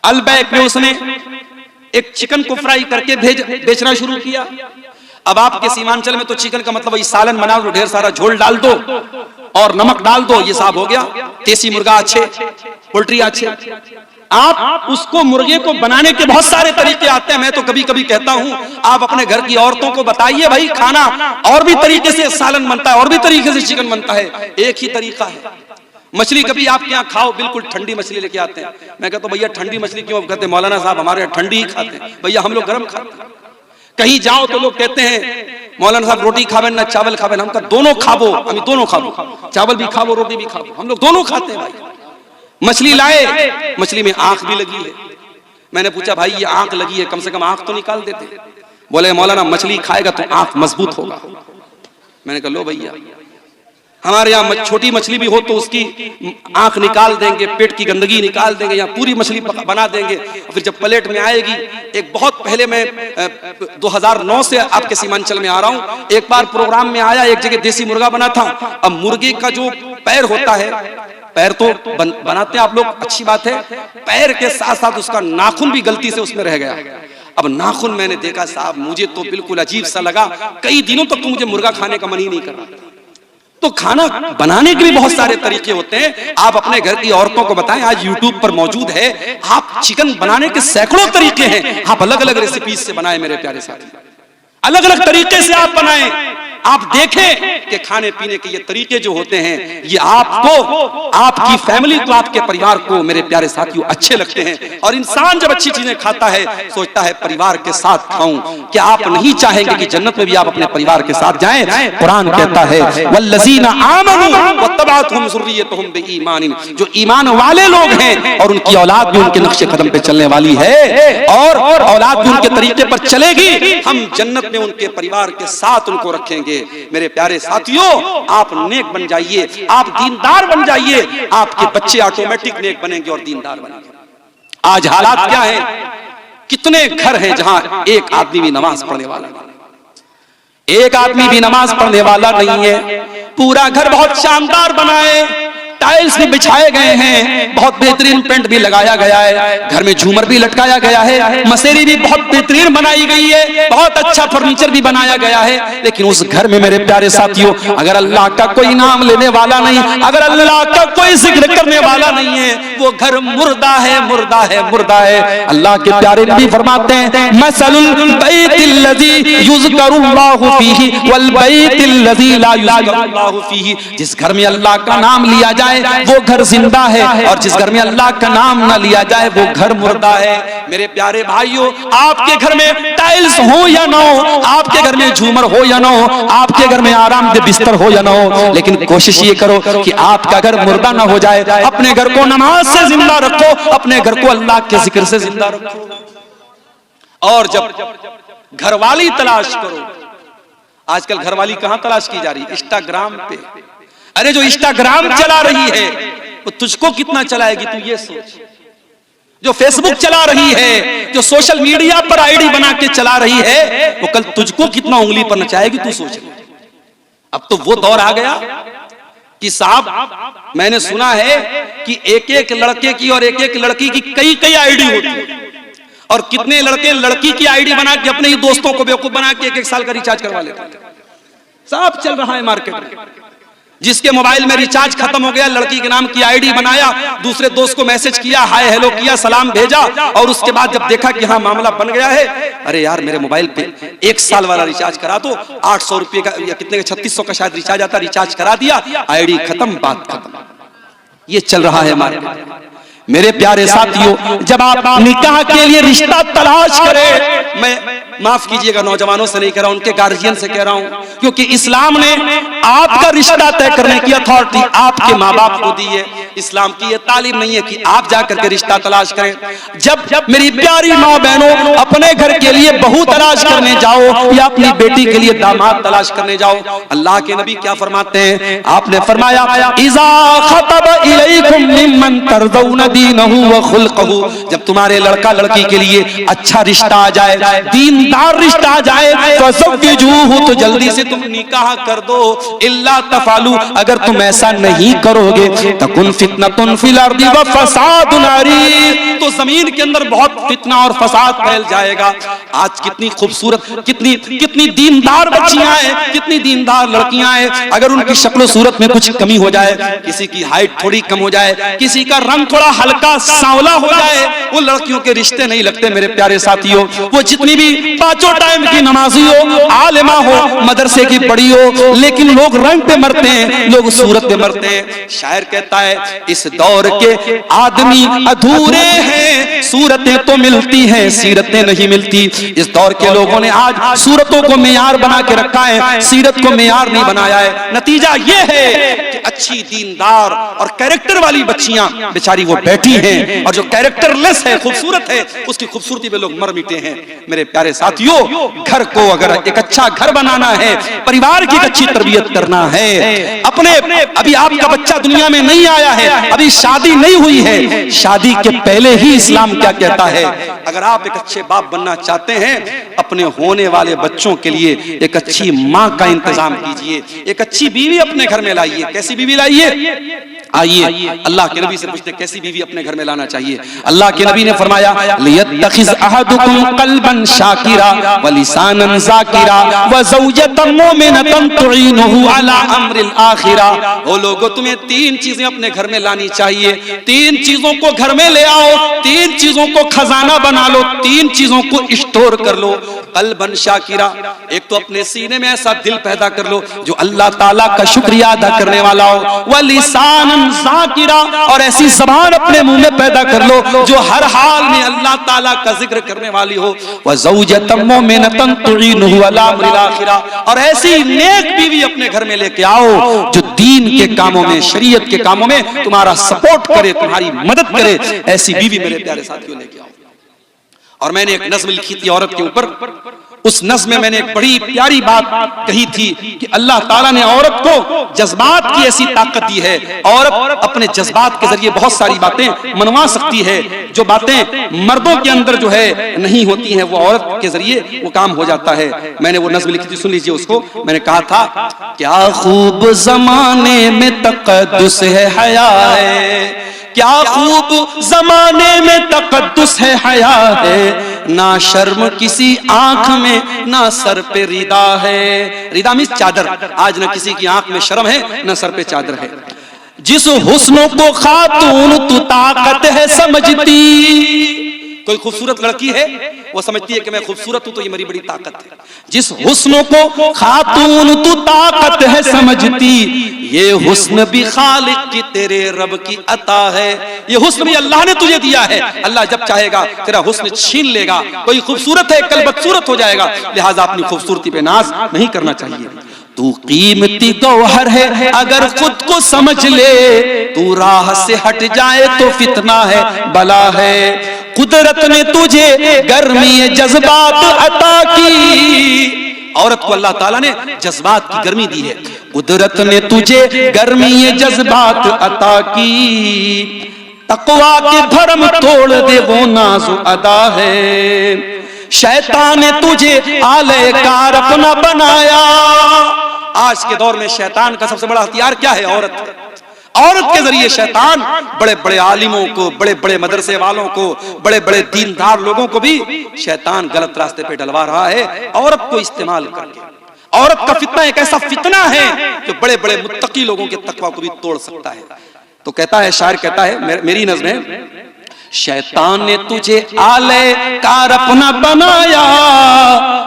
अलबैक में उसने एक चिकन को फ्राई करके बेचना शुरू किया। अब आपके सीमांचल में तो चिकन का मतलब वही सालन बना दो, ढेर सारा झोल डाल दो और नमक डाल दो, ये साहब हो गया। देसी मुर्गा अच्छे, पोल्ट्री अच्छे। आप उसको मुर्गे को बनाने के बहुत सारे तरीके आते हैं। मैं तो कभी कभी कहता हूं आप अपने घर की औरतों को बताइए भाई, खाना और भी तरीके से सालन बनता है, और भी तरीके से चिकन बनता है, एक ही तरीका है। मछली कभी आपके यहाँ खाओ, बिल्कुल ठंडी मछली लेके आते हैं। मैं कहता हूं भैया ठंडी मछली क्यों? कहते हैं मौलाना साहब हमारे यहाँ ठंडी ही खाते हैं। भैया हम लोग गर्म खाते हैं। कहीं जाओ तो लोग कहते हैं मौलाना साहब रोटी खावे ना चावल खावे। हम कहते दोनों खाबो, हम दोनों खाबो, चावल भी खाबो रोटी भी खाबो, हम लोग दोनों खाते हैं भाई। मछली लाए, मछली में आंख भी लगी है। मैंने पूछा भाई ये आंख लगी है, कम से कम आंख तो निकाल देते। बोले मौलाना मछली खाएगा तो आंख मजबूत होगा। मैंने कहा लो भैया, हमारे यहाँ छोटी मछली भी हो तो उसकी आंख निकाल देंगे, पेट की गंदगी निकाल देंगे, या पूरी मछली बना देंगे। फिर जब प्लेट में आएगी, एक बहुत पहले मैं 2009 से आपके सीमांचल में आ रहा हूँ, एक बार प्रोग्राम में आया, एक जगह देसी मुर्गा बना था। अब मुर्गे का जो पैर होता है, पैर तो बनाते हैं आप लोग, अच्छी बात है, पैर के साथ साथ उसका नाखून भी गलती से उसमें रह गया। अब नाखून मैंने देखा साहब, मुझे तो बिल्कुल अजीब सा लगा। कई दिनों तक तो मुझे मुर्गा खाने का मन ही नहीं कर रहा। तो खाना बनाने के भी बहुत सारे तरीके होते हैं। आप अपने घर की औरतों को बताएं, आज YouTube पर मौजूद है, आप चिकन बनाने के सैकड़ों तरीके हैं। आप अलग अलग रेसिपीज से बनाएं मेरे प्यारे साथी, अलग अलग तरीके से आप बनाएं। आप देखें कि खाने पीने के ये तरीके जो होते हैं, ये आपको, आपकी फैमिली को, आपके परिवार को मेरे प्यारे साथियों अच्छे लगते हैं। और इंसान जब अच्छी चीजें खाता है सोचता है परिवार के साथ खाऊं। क्या आप नहीं चाहेंगे कि जन्नत में भी आप अपने परिवार के साथ जाएं? कुरान कहता है वल्लज़ीना आमनू वत्तबअतहुम ज़ुर्रिय्यतुहुम बिईमान, जो ईमान वाले लोग हैं और उनकी औलाद भी उनके नक्शे कदम पे चलने वाली है और औलाद भी उनके तरीके पर चलेगी, हम जन्नत में उनके परिवार के साथ उनको रखेंगे। मेरे प्यारे साथियों, आप नेक बन जाइए, आप दीनदार बन जाइए, आपके बच्चे ऑटोमेटिक नेक बनेंगे और दीनदार बनेंगे। आज हालात क्या है, कितने घर हैं जहां एक आदमी भी नमाज पढ़ने वाला नहीं, एक आदमी भी नमाज पढ़ने वाला नहीं है। पूरा घर बहुत शानदार बनाए, टाइल्स भी बिछाए गए हैं, बहुत बेहतरीन पेंट भी लगाया गया है, घर में झूमर भी लटकाया गया है, मसेरी भी बहुत बेहतरीन बनाई गई है, बहुत अच्छा फर्नीचर भी बनाया गया है। लेकिन उस घर में मेरे प्यारे साथियों अगर अल्लाह का कोई नाम लेने वाला नहीं, अगर अल्लाह का कोई जिक्र करने वाला नहीं है, वो घर मुर्दा है, मुर्दा है, मुर्दा है। अल्लाह के प्यारे नबी फरमाते हैं मसलुल बैतिल लज़ी युज़करुल्लाहु फीही वल बैतिल लज़ी ला युज़करुल्लाहु फीही, जिस घर में अल्लाह का नाम लिया जाए वो घर जिंदा है और जिस घर में अल्लाह का नाम ना लिया जाए वो घर मुर्दा है। मेरे प्यारे भाइयों, आपके घर में टाइल्स हो या ना हो, आपके घर में झूमर हो या ना हो, आपके घर में आरामदेह बिस्तर हो या ना हो, लेकिन कोशिश ये करो कि आपका घर मुर्दा ना हो जाए। अपने घर को नमाज से जिंदा रखो, अपने घर को अल्लाह के जिक्र से जिंदा रखो। और जब घरवाली तलाश करो, आजकल घरवाली कहां तलाश की जा रही? इंस्टाग्राम पे। अरे जो इंस्टाग्राम चला रही है वो तुझको कितना चलाएगी तू ये सोच। जो फेसबुक चला रही है, जो सोशल मीडिया पर आईडी बना के चला रही है, वो कल तुझको कितना उंगली पर नचाएगी तू सोच। अब तो वो दौर आ गया कि साहब मैंने सुना है कि एक एक लड़के की और एक एक लड़की की कई कई आईडी होती है और कितने लड़के लड़की की आईडी बना के अपने ही दोस्तों को बेवकूफ बना के एक एक साल का रिचार्ज करवा लेते हैं। साहब चल रहा है मार्केट में, जिसके मोबाइल में रिचार्ज खत्म हो गया, लड़की के नाम की आईडी बनाया, दूसरे दोस्त को मैसेज किया, हाय हेलो किया, सलाम भेजा और उसके बाद जब देखा कि हाँ मामला बन गया है, अरे यार मेरे मोबाइल पे 1 साल वाला रिचार्ज करा दो, 800 रुपए का या कितने का 3600 का शायद रिचार्ज आता, रिचार्ज करा दिया, आईडी खत्म, बात खत्म। ये चल रहा है मार्केट। मेरे प्यारे साथियों, जब आप निकाह के लिए रिश्ता तलाश करें, मैं माफ कीजिएगा नौजवानों से नहीं कह रहा हूं, उनके गार्जियन से कह रहा हूं, क्योंकि इस्लाम ने आपका रिश्ता तय करने की अथॉरिटी आपके माँ बाप को दी है। इस्लाम की ये तालीम नहीं है कि आप जाकर के रिश्ता तलाश करें। जब मेरी प्यारी माँ बहनों अपने घर के लिए बहू तलाश करने जाओ या अपनी बेटी के लिए दामाद तलाश करने जाओ, अल्लाह के नबी क्या फरमाते हैं? आपने फरमाया इज़ा खतब इलैकुम मिम्मन तरज़ौना दीनहु व खुल्क़हु, जब तुम्हारे लड़का लड़की के लिए अच्छा रिश्ता आ जाए, दीनदार रिश्ता आ जाए, फ़ज़व्विजूहु, तो जल्दी से तुम निकाह कर दो। इल्ला तफ़अलू, अगर तुम ऐसा नहीं करोगे तकुन फितनतुन फिल अर्दि व फ़सादुन अरीद, तो जमीन के अंदर बहुत फितना और फसाद फैल जाएगा। आज कितनी खूबसूरत, कितनी दीनदार बच्चियां हैं, कितनी दीनदार लड़कियां हैं, अगर उनकी शक्ल सूरत में कुछ कमी हो जाए, किसी की हाइट थोड़ी कम हो जाए, किसी का रंग थोड़ा हल्का सांवला हो जाए, वो लड़कियों के रिश्ते नहीं लगते। मेरे प्यारे साथियों, वो जितनी भी 5 टाइम की नमाजी हो, आलिमा हो, मदरसे की पढ़ी हो, लेकिन लोग रंग पे मरते हैं, लोग सूरत पे मरते हैं। शायर कहता है इस दौर के आदमी अधूरे हैं, सूरतें तो मिलती हैं, सीरतें नहीं मिलती। इस दौर के लोगों ने आज सूरतों को मेयार बना के रखा है, सीरत को मेयार नहीं बनाया है। नतीजा ये है कि अच्छी दीनदार और कैरेक्टर वाली बच्चियां बेचारी वो बैठी हैं, और जो कैरेक्टरलेस है, खूबसूरत है, उसकी खूबसूरती पे लोग मर मिटे हैं। मेरे प्यारे साथियों, घर को अगर एक अच्छा घर बनाना है, परिवार की अच्छी तरबियत करना है, अपने अभी आपका बच्चा दुनिया में नहीं आया है, अभी शादी नहीं हुई है, शादी के पहले ही इस्लाम क्या कहता है? अगर आप एक अच्छे बाप बनना चाहते हैं, अपने होने वाले बच्चों के लिए एक अच्छी माँ का इंतजाम कीजिए, एक अच्छी बीवी अपने घर में लाइए। कैसी बीवी लाइए? आइए अल्लाह के नबी से पूछते कैसी बीवी अपने घर में लाना चाहिए। अल्लाह के नबी ने फरमाया लियत्तखिज़ अहदुकुम क़ल्बन शाकिरा व लिसानन ज़ाकिरा व ज़ौजतन मुमिनतन तुईनुहु अला अम्रिल आखिरा। ओ लोगों, तुम्हें तीन चीजें अपने घर में लानी चाहिए। तीन चीजों को घर में ले आओ, तीन चीजों को खजाना बना लो, तीन चीजों को स्टोर कर लो। क़ल्बन शाकिरा, एक तो अपने सीने में ऐसा दिल पैदा कर लो जो अल्लाह ताला का शुक्रिया अदा करने वाला हो। व लिसानन ज़ाकिरा, और ऐसी ज़बान अपने मुंह में पैदा कर लो जो हर हाल में अल्लाह ताला का जिक्र करने वाली हो। व ज़ौजतन मुमिनतन तुईनुहु अला अम्रिल आखिरा, और ऐसी नेक बीवी अपने घर में लेके आओ जो दीन के कामों में, शरीयत के कामों में तुम्हारा सपोर्ट करे, तुम्हारी मदद करे। ऐसी बीवी मेरे प्यारे साथियों लेके आओ। और मैंने एक नज़्म लिखी थी औरत के ऊपर। उस नज़्म में मैंने एक बड़ी प्यारी बात कही थी कि अल्लाह ताला ने औरत को जज्बात की ऐसी ताकत दी है। औरत अपने जज्बात के जरिए बहुत सारी बातें मनवा सकती है। जो बातें मर्दों के अंदर जो है नहीं होती हैं, वो औरत के जरिए वो काम हो जाता है। मैंने वो नज़्म लिखी थी, सुन लीजिए उसको। मैंने कहा था, क्या खूब जमाने में तक़द्दुस है हया है, क्या खूब जमाने में तक़द्दुस है हया है, ना शर्म किसी आंख में ना सर पे रिदा है। रिदा मीन्स चादर। आज ना किसी की आंख में शर्म है ना सर पे चादर है। जिस हुस्न को खातून तू ताकत है समझती, कोई खूबसूरत लड़की है वो समझती है कि मैं खूबसूरत हूं तो ये मेरी बड़ी ताकत है। जिस हुस्न को खातून तू ताकत है समझती, ये हुस्न भी खालिक की तेरे रब की अता है। ये हुस्न भी अल्लाह ने तुझे दिया है। अल्लाह जब चाहेगा तेरा हुस्न छीन लेगा। कोई खूबसूरत है कल बदसूरत हो जाएगा, लिहाजा अपनी खूबसूरती पे नाज नहीं करना चाहिए। तू कीमती गौहर है अगर खुद को समझ ले, तू राह से हट जाए तो फितना है, बला है। कुदरत ने तुझे गर्मी जज्बात अता की, औरत को अल्लाह ताला ने जज्बात की गर्मी दी है। कुदरत ने तुझे गर्मी जज्बात अता की, तकवा के भरम तोड़ दे वो नाज़ो अदा है। शैतान ने तुझे आलेकार अपना बनाया। आज के दौर में शैतान का सबसे बड़ा हथियार क्या है? औरत। औरत के जरिए शैतान बड़े बड़े आलिमों को, बड़े बड़े मदरसे वालों को, बड़े बड़े दीनदार लोगों को भी शैतान गलत रास्ते पे डलवा रहा है, औरत को इस्तेमाल करके। औरत का फितना एक ऐसा फितना है जो बड़े बड़े मुत्तकी लोगों के तकवा को भी तोड़ सकता है। तो कहता है शायर, कहता है मेरी नज़्म है, शैतान ने तुझे आले कार अपना बनाया,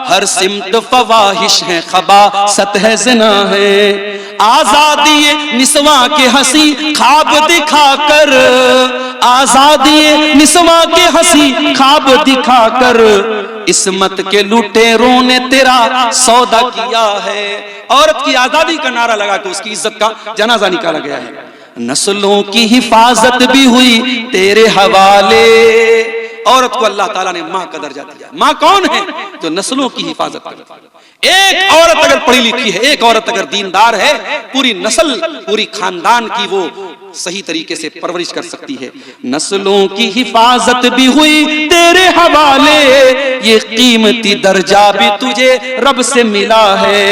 हर सिमत फवाहिश है, खबा सतह ज़िना है। आजादी निस्वा के हंसी ख्वाब दिखाकर, आजादी निस्वा के हंसी ख्वाब दिखाकर, इस्मत के लुटेरों ने तेरा सौदा किया है। औरत की आजादी का नारा लगा के उसकी इज्जत का जनाजा निकाला गया है। नस्लों की हिफाजत भी हुई तेरे हवाले। औरत को अल्लाह ताला ने माँ का दर्जा दिया। माँ कौन है? जो नस्लों की हिफाजत करती है। एक औरत अगर पढ़ी लिखी है, एक औरत अगर दीनदार है, पूरी नस्ल, पूरी खानदान की वो सही तरीके से परवरिश कर सकती है। नस्लों की हिफाजत भी हुई तेरे हवाले, ये कीमती दर्जा भी तुझे रब से मिला है।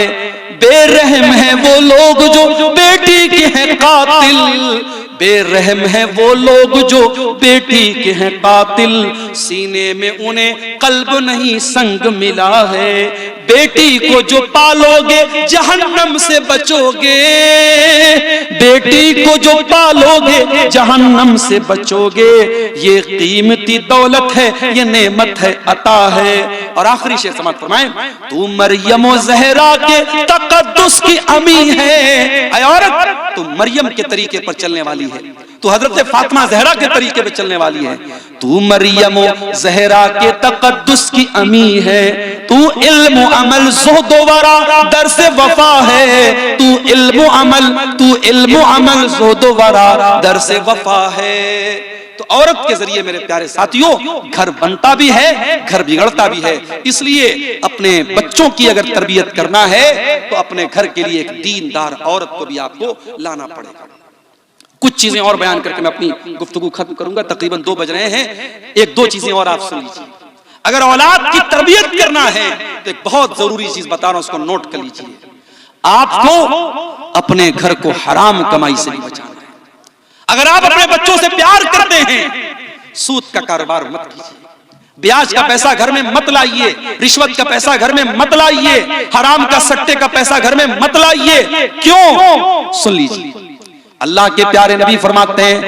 बेरहम है वो लोग जो बेटी के हैं कातिल, बेरहम है वो लोग जो बेटी के हैं कातिल, सीने में उन्हें कल्ब नहीं संग मिला है। बेटी को जो पालोगे जहन्नम से बचोगे, बेटी को जो पालोगे जहन्नम से बचोगे। ये कीमती दौलत है, ये नेमत है, अता है। और आखिरी शेर समाप्त फरमाएं, तू मरियम व ज़हरा के तक़द्दुस की अमी है। ऐ औरत, तू मरियम के तरीके पर चलने वाली है, तू हजरत फातिमा ज़हरा के तरीके पर चलने वाली है। तू मरियम ज़हरा के तक़द्दुस की अमी है। तू इल्म अमल ज़ुहद वरा दर्स वफा है। तू इल्म अमल ज़ुहद वरा दर्स वफा है। तो औरत के जरिए मेरे प्यारे साथियों घर बनता भी है, घर बिगड़ता भी है। इसलिए अपने बच्चों की अगर तरबियत करना है तो अपने घर के लिए एक दीनदार औरत को भी आपको लाना पड़ेगा। कुछ चीजें और बयान करके मैं अपनी गुफ्तगू खत्म करूंगा। तकरीबन 2 बज रहे हैं। एक दो चीजें और आप सुन लीजिए। अगर औलाद की तरबियत करना है तो एक बहुत जरूरी चीज बता रहा हूं, उसको नोट कर लीजिए। आपको अपने घर को हराम कमाई से भी बचाना है। अगर आप अपने बच्चों से प्यार करते हैं, सूद का कारोबार मत कीजिए, ब्याज का पैसा घर में मत लाइए, रिश्वत का पैसा घर में मत लाइए, हराम का सट्टे का पैसा घर में मत लाइए। क्यों? सुन लीजिए, अल्लाह के प्यारे नबी फरमाते हैं,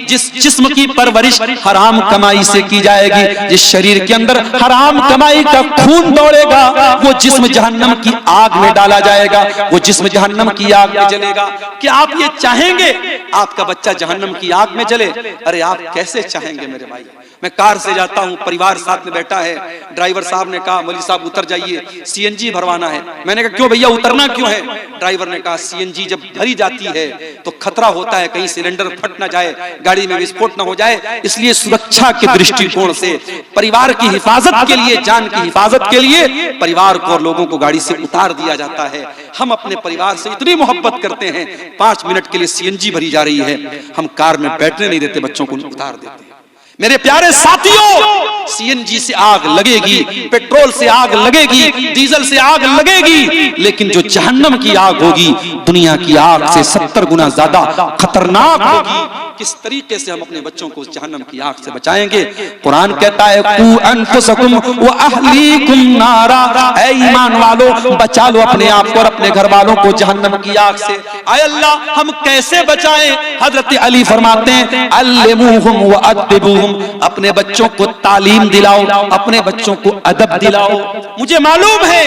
जिस जिस्म की परवरिश हराम कमाई से की जाएगी, जिस शरीर के अंदर हराम कमाई का खून दौड़ेगा, वो जिस्म जहन्नम की आग में डाला जाएगा, वो जिस्म जहन्नम की आग में जलेगा। क्या आप ये चाहेंगे आपका बच्चा जहन्नम की आग में जले? अरे आप कैसे चाहेंगे मेरे भाई? मैं कार से जाता हूं, परिवार साथ में बैठा है, ड्राइवर साहब ने कहा मौलवी साहब उतर जाइए, सीएनजी भरवाना है। मैंने कहा क्यों भैया, उतरना क्यों है? ड्राइवर ने कहा सीएनजी जब भरी जाती है तो खतरा होता है कहीं सिलेंडर फट ना जाए, गाड़ी में विस्फोट ना हो जाए, इसलिए सुरक्षा के दृष्टिकोण से, परिवार की हिफाजत के लिए, जान की हिफाजत के लिए परिवार को और लोगों को गाड़ी से उतार दिया जाता है। हम अपने परिवार से इतनी मोहब्बत करते हैं, 5 मिनट के लिए सीएनजी भरी जा रही है, हम कार में बैठने नहीं देते, बच्चों को उतार देते हैं। मेरे प्यारे साथियों, सीएनजी से आग लगेगी, पेट्रोल से आग लगेगी, डीजल से आग लगेगी, लेकिन जो जहन्नम की आग होगी दुनिया की आग से 70 गुना ज्यादा खतरनाक होगी। किस तरीके से हम अपने बच्चों को जहन्नम की आग से बचाएंगे? कुरान कहता है कू अनफुसकुम व अहलीकुम नारा, ऐ ईमान वालों बचा लो अपने आप को और अपने घर वालों को जहन्नम की आग से। आय अल्लाह, हम कैसे बचाएं? हजरत अली फरमाते हैं अल्लिमुहुम व अद्दिबुहुम, अपने बच्चों को तालीम दिलाओ, अपने बच्चों को अदब दिलाओ। मुझे मालूम है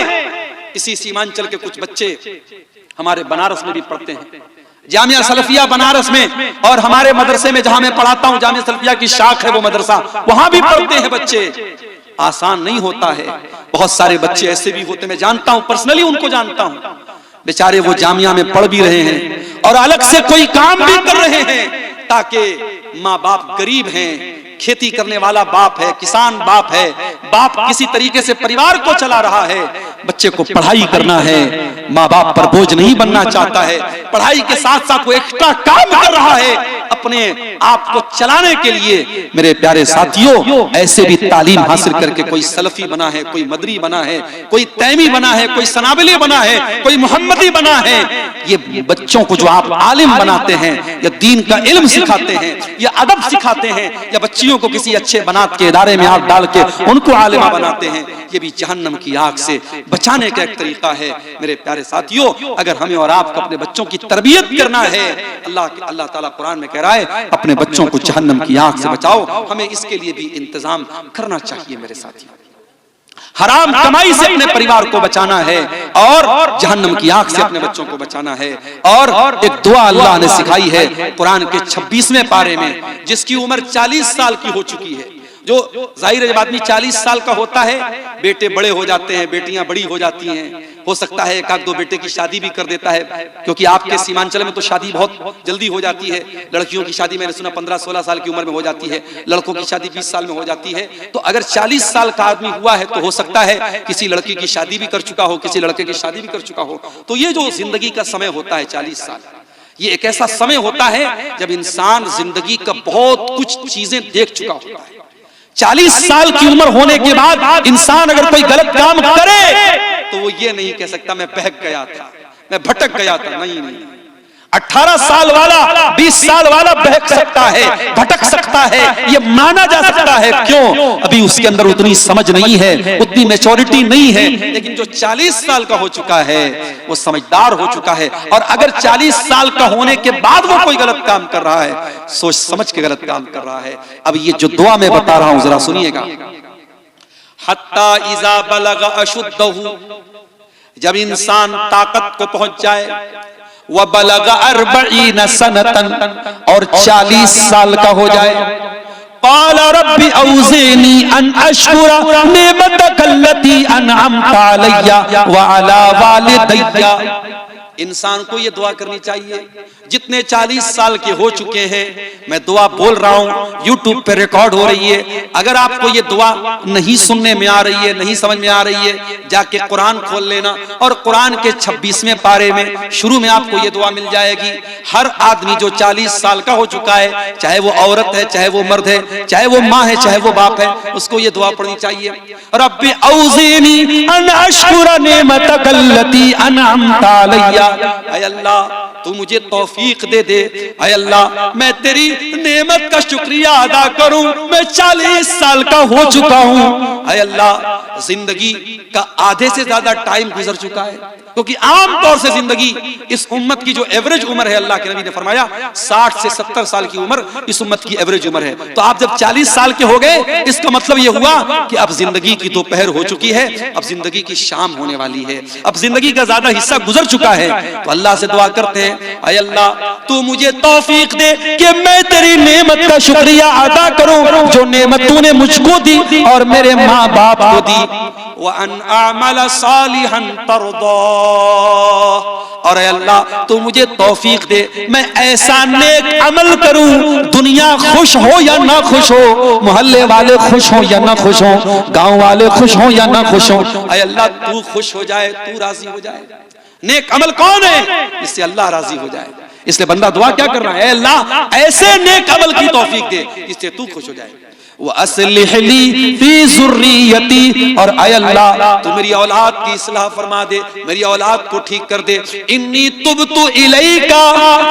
इसी सीमांचल के कुछ बच्चे हमारे बनारस में भी पढ़ते हैं, जामिया सलफिया बनारस में, और हमारे मदरसे में जहां मैं पढ़ाता हूं, जामिया सलफिया की शाख है वो मदरसा, वहां भी पढ़ते हैं बच्चे। आसान नहीं होता है, बहुत सारे बच्चे ऐसे भी होते, मैं जानता हूं, पर्सनली उनको जानता हूं, बेचारे वो जामिया में पढ़ भी रहे हैं और अलग से कोई काम भी कर रहे हैं, ताकि माँ बाप गरीब हैं, खेती करने वाला बाप है, किसान बाप है, बाप किसी तरीके से परिवार को चला रहा है, बच्चे को पढ़ाई करना है, माँ बाप पर बोझ नहीं बनना चाहता है, पढ़ाई के साथ साथ वो एक्स्ट्रा काम कर रहा है अपने आप को चलाने के लिए। मेरे प्यारे साथियों, ऐसे भी तालीम हासिल करके कोई सलफी बना है, कोई मदरी बना है, कोई तैमी बना है, कोई सनाबली बना है, कोई मोहम्मदी बना है। ये बच्चों को जो आप आलिम बनाते हैं या दीन का इल्म सिखाते हैं या अदब सिखाते हैं या बच्चियों को किसी अच्छे बनात के इदारे में आप डाल के उनको आलिमा बनाते हैं, ये भी जहन्नम की आग से बचाने का एक तरीका है। मेरे प्यारे साथियों, अगर हमें और आपको अपने बच्चों की तरबियत करना है, अल्लाह ताला कुरान में कह रहा है अपने बच्चों को जहन्नम की आग से बचाओ, हमें इसके लिए भी इंतजाम करना चाहिए। मेरे साथियों, हराम कमाई से अपने परिवार को बचाना है और जहन्नम की आग से अपने बच्चों को बचाना है। और एक दुआ अल्लाह ने सिखाई है कुरान के 26वें पारे में, जिसकी उम्र 40 साल की हो चुकी है। जो जाहिर है जब आदमी 40 साल का होता है, बेटे बड़े हो जाते हैं, बेटियां बड़ी हो जाती हैं, हो सकता है एक आध दो बेटे की शादी भी कर देता है, क्योंकि आपके सीमांचल में तो शादी बहुत जल्दी हो जाती है। लड़कियों की शादी मैंने सुना 15-16 साल की उम्र में हो जाती है, लड़कों की शादी 20 साल में हो जाती है। तो अगर 40 साल का आदमी हुआ है तो हो सकता है किसी लड़की की शादी भी कर चुका हो, किसी लड़के की शादी भी कर चुका हो। तो ये जो जिंदगी का समय होता है 40 साल, ये एक ऐसा समय होता है जब इंसान जिंदगी का बहुत कुछ चीजें देख चुका होता है। 40 साल की उम्र होने के बाद इंसान अगर कोई गलत काम करे तो वो ये नहीं कह सकता मैं बहक गया था, मैं भटक गया था। नहीं, 18 साल वाला 20 साल वाला बहक सकता है, भटक सकता है, ये माना जा सकता है। क्यों? अभी उसके अंदर उतनी समझ नहीं है, उतनी मैच्योरिटी नहीं है। लेकिन जो 40 साल का हो चुका है वो समझदार हो चुका है। और अगर 40 साल का होने के बाद वो कोई गलत काम कर रहा है, सोच समझ के गलत काम कर रहा है। अब ये जो दुआ मैं बता रहा हूं जरा सुनिएगा। हत्ता इज़ा बलगा अशुद्धहु, जब इंसान ताकत को पहुंच जाए, व बलगा 40 सनतन, और 40 साल का हो जाए, क़ाल रब्बी औज़िनी अन अश्कुरा निअमतक अल्लती अनअमत अलैया व अला वालिदैया। इंसान को ये दुआ करनी चाहिए। जितने 40 साल के हो चुके हैं, मैं दुआ बोल रहा हूं, यूट्यूब पे रिकॉर्ड हो रही है। अगर आपको ये दुआ नहीं सुनने में आ रही है, नहीं समझ में आ रही है, जाके कुरान खोल लेना और कुरान के 26वें पारे में शुरू में आपको ये दुआ मिल जाएगी। हर आदमी जो 40 साल का हो चुका है, चाहे वो औरत है, चाहे वो मर्द है, चाहे वो माँ है, चाहे वो बाप है, उसको ये दुआ पढ़नी चाहिए। रब्बी औज़िनी अन अशकुरा नेमतकल्लती अनअमता अलैया। ऐ अल्लाह, तू मुझे तौफीक दे दे। ऐ अल्लाह, मैं तेरी नेमत का शुक्रिया अदा करूं। मैं 40 साल का हो चुका हूं। ऐ अल्लाह, जिंदगी का आधे से ज्यादा टाइम गुजर चुका है, क्योंकि आम तौर से जिंदगी इस उम्मत की जो एवरेज उम्र है, अल्लाह के नबी ने फरमाया 60 से 70 साल की उम्र इस उम्मत की एवरेज उम्र है। तो आप जब 40 साल के हो गए, इसका मतलब ये हुआ कि अब जिंदगी की दोपहर हो चुकी है, अब जिंदगी की शाम होने वाली है, अब जिंदगी का ज्यादा हिस्सा गुजर चुका है। तो अल्लाह से दुआ करते हैं, ऐ अल्लाह, तू मुझे तौफीक दे कि मैं तेरी नेमत का शुक्रिया अदा करूं, जो नेमत तूने मुझको दी और मेरे माँ बाप को दी। व अन अअमल सालिहन तर्दा, और ऐ अल्लाह, तू मुझे तौफीक दे मैं ऐसा नेक अमल करूं, दुनिया खुश हो या ना खुश हो, मोहल्ले वाले खुश हो या ना खुश हो, गांव वाले खुश हो या ना खुश हो, ऐ अल्लाह तू खुश हो जाए, तू राजी हो जाए। नेक अमल कौन है? इससे अल्लाह राजी हो जाए। इसलिए बंदा दुआ क्या कर रहा है? अल्लाह ऐसे नेक अमल की तौफीक दे जिससे तू खुश हो जाए। वो अस्लिह ली फी ज़ुर्रियती, और ऐ अल्लाह तू मेरी औलाद की इस्लाह फरमा दे, मेरी औलाद को ठीक कर दे। इन्नी तुबतु इलैका,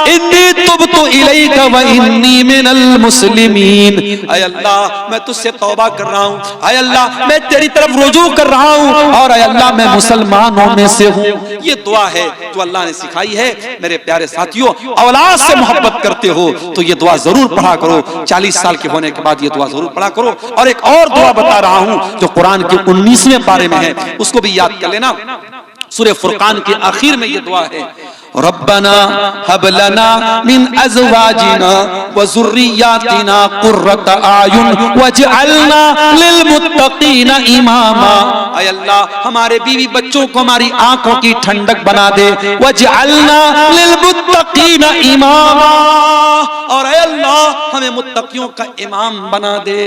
इन्नी तुबतु इलैका व इन्नी मिनल मुस्लिमीन। ऐ अल्लाह, मैं तुझसे तौबा कर रहा हूँ। ऐ अल्लाह, मैं तेरी तरफ रुजू कर रहा हूँ, और ऐ अल्लाह मैं मुसलमानों में से हूँ। ये दुआ है जो अल्लाह ने सिखाई है। मेरे प्यारे साथियों, औलाद से मोहब्बत करते हो तो ये दुआ जरूर पढ़ा करो। 40 साल के होने के बाद ये दुआ जरूर पढ़ा करो। और एक और दुआ बता रहा हूं जो कुरान के 19वें पारे में है, उसको भी याद कर लेना। सूरह फुरकान के आखिर में ये दुआ है, रब्बना हब लना मिन अज़वाजिना व ज़ुर्रिय्यातिना कुर्रत आयुन वजअलना लिल मुत्तकीना इमामा। ऐ अल्लाह, हमारे बीवी बच्चों को हमारी आंखों की ठंडक बना दे। वजअलना लिल मुत्तकीना इमामा, और ऐ अल्लाह हमें मुत्तकियों का इमाम बना दे।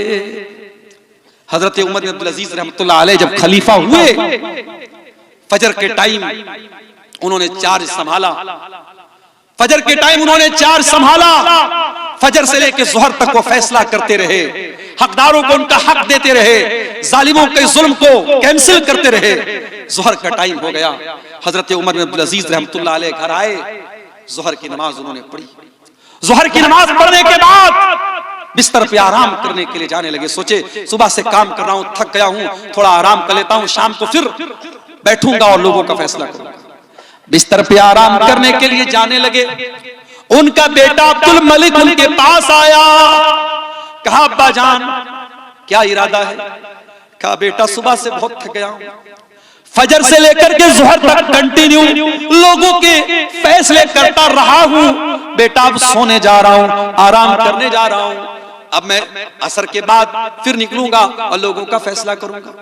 हजरत उमर बिन अब्दुल अजीज रहमतुल्लाह अलैह जब खलीफा हुए, फजर के टाइम उन्होंने चार्ज संभाला। फजर के टाइम उन्होंने चार्ज संभाला। फजर से लेकर ज़ोहर तक वो फैसला करते रहे, हकदारों को उनका हक देते रहे, जालिमों के जुल्म को कैंसिल करते रहे। ज़ोहर का टाइम हो गया, हजरत उमर बिन अब्दुल अजीज रहमतुल्लाह अलैह घर आए। ज़ोहर की नमाज उन्होंने पढ़ी। ज़ोहर की नमाज पढ़ने के बाद बिस्तर पे आराम करने के लिए जाने लगे। सोचे सुबह से काम कर रहा हूं, थक गया हूं, थोड़ा आराम कर लेता हूं, शाम को फिर बैठूंगा और लोगों का फैसला करूंगा। बिस्तर पे आराम करने के लिए जाने लगे। उनका बेटा अब्दुल मलिक उनके पास आया। कहा, अब्बा जान क्या इरादा है? कहा, बेटा सुबह से बहुत थक गया हूं, फजर से लेकर के ज़ोहर तक कंटिन्यू लोगों के फैसले करता रहा हूं। बेटा अब सोने जा रहा हूं, आराम करने जा रहा हूं। अब मैं असर के बाद फिर निकलूंगा और लोगों का फैसला करूंगा।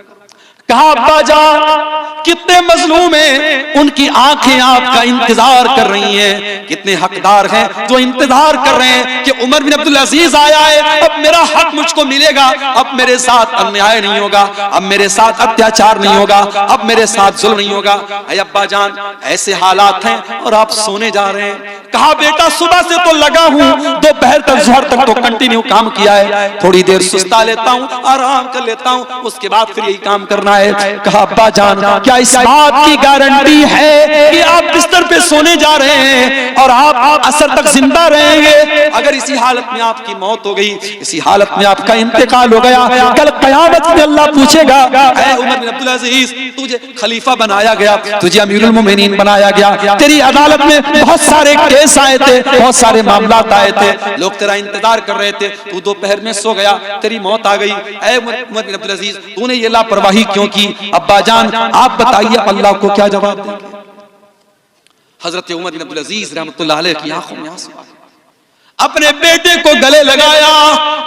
कहा, अब्बा जान कितने मजलूम हैं, उनकी आंखें आपका इंतजार कर रही हैं। कितने हकदार हैं जो इंतजार कर रहे हैं कि उमर बिन अब्दुल अजीज आया है, अब मेरा हक मुझको मिलेगा, अब मेरे साथ अन्याय नहीं होगा, अब मेरे साथ अत्याचार नहीं होगा, अब मेरे साथ जुल्म नहीं होगा। अरे अब्बा जान ऐसे हालात हैं और आप सोने जा रहे हैं। कहा, बेटा सुबह से तो लगा हूं, दोपहर तक ज़ोहर तक तो कंटिन्यू काम किया है, थोड़ी देर सुस्ता लेता हूं, आराम कर लेता हूं, उसके बाद फिर यही काम करना है। कहा, अब्बा जान क्या इस बात की गारंटी है कि आप बिस्तर पे सोने जा रहे हैं और आप असर तक जिंदा रहेंगे? अगर इसी हालत में आपकी मौत हो गई, इसी हालत में आपका इंतकाल हो गया, कल क़यामत में अल्लाह पूछेगा, ऐ उमर बिन अब्दुल अजीज तुझे खलीफा बनाया गया, तुझे अमीरुल मोमिनीन बनाया गया, तेरी अदालत में बहुत सारे केस आए थे, बहुत सारे मामलात आए थे, लोग तेरा इंतजार कर रहे थे, तू दोपहर में सो गया, तेरी मौत आ गई। ऐ उमर बिन अब्दुल अजीज तूने ये लापरवाही क्यों की? अब्बा जान आप बताइए अल्लाह को क्या जवाब देंगे? हजरत उमर बिन अब्दुल अजीज रहमतुल्लाह अलैह की आंखों में आंसू। अपने बेटे को गले लगाया,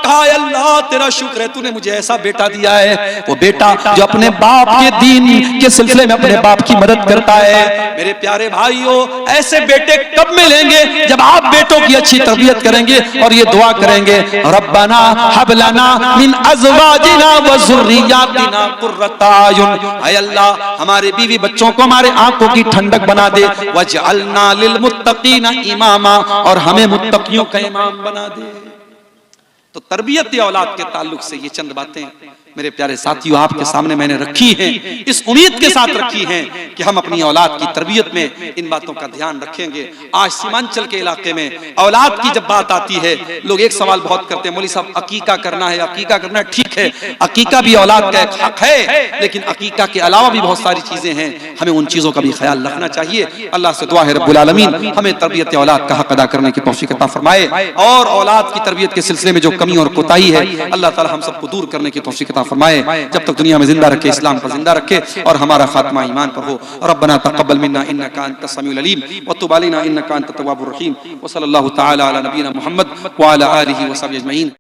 कहा अल्लाह तेरा शुक्र है तूने मुझे ऐसा बेटा दिया है। वो बेटा जो अपने बाप के दीन के सिलसिले में अपने बाप की मदद करता है। मेरे प्यारे भाइयों, ऐसे बेटे कब मिलेंगे? जब आप बेटों की अच्छी तरबियत करेंगे और ये दुआ करेंगे, रब्बना हब लना मिन अज़वाजिना व ज़ुर्रिय्यातिना कुर्रता अयुन, ऐ अल्लाह हमारे बीवी बच्चों को हमारे आंखों की ठंडक बना दे, वजअलना लिल मुत्तकीना इमामा, और हमें मुत्तकियों का इमाम बना दे। तो तरबियत औलाद के ताल्लुक से ये चंद बातें मेरे प्यारे साथियों आपके सामने मैंने रखी हैं, इस उम्मीद के साथ रखी हैं कि हम अपनी औलाद की तरबियत में इन बातों का ध्यान रखेंगे। आज सीमांचल के इलाके में औलाद की जब बात आती है, लोग एक सवाल बहुत करते हैं, मौलवी साहब अकीका करना है, अकीका करना है। ठीक है, अकीका भी औलाद का एक हक है, लेकिन अकीका के अलावा भी बहुत सारी चीजें हैं, हमें उन चीजों का भी ख्याल रखना चाहिए। अल्लाह से दुआ है रब्बुल आलमीन हमें तरबियत औलाद का हक अदा करने की तौफीक अता फरमाए, और औलाद की तरबियत के सिलसिले में जो कमी और कोताही है अल्लाह ताला हम सबको दूर करने की तौफीक अता फरमाए। जब तक दुनिया में जिंदा रखे, इस्लाम पर जिंदा रखे, और हमारा खात्मा ईमान पर हो। रब्बना तक़ब्बल मिन्ना इन्नका अंतस समीउल अलीम व तुब अलैना इन्नका अंतत तव्वाबुर रहीम। व सल्लल्लाहु तआला अला नबीना मुहम्मद व अला आलिहि व सहबिहि अजमईन।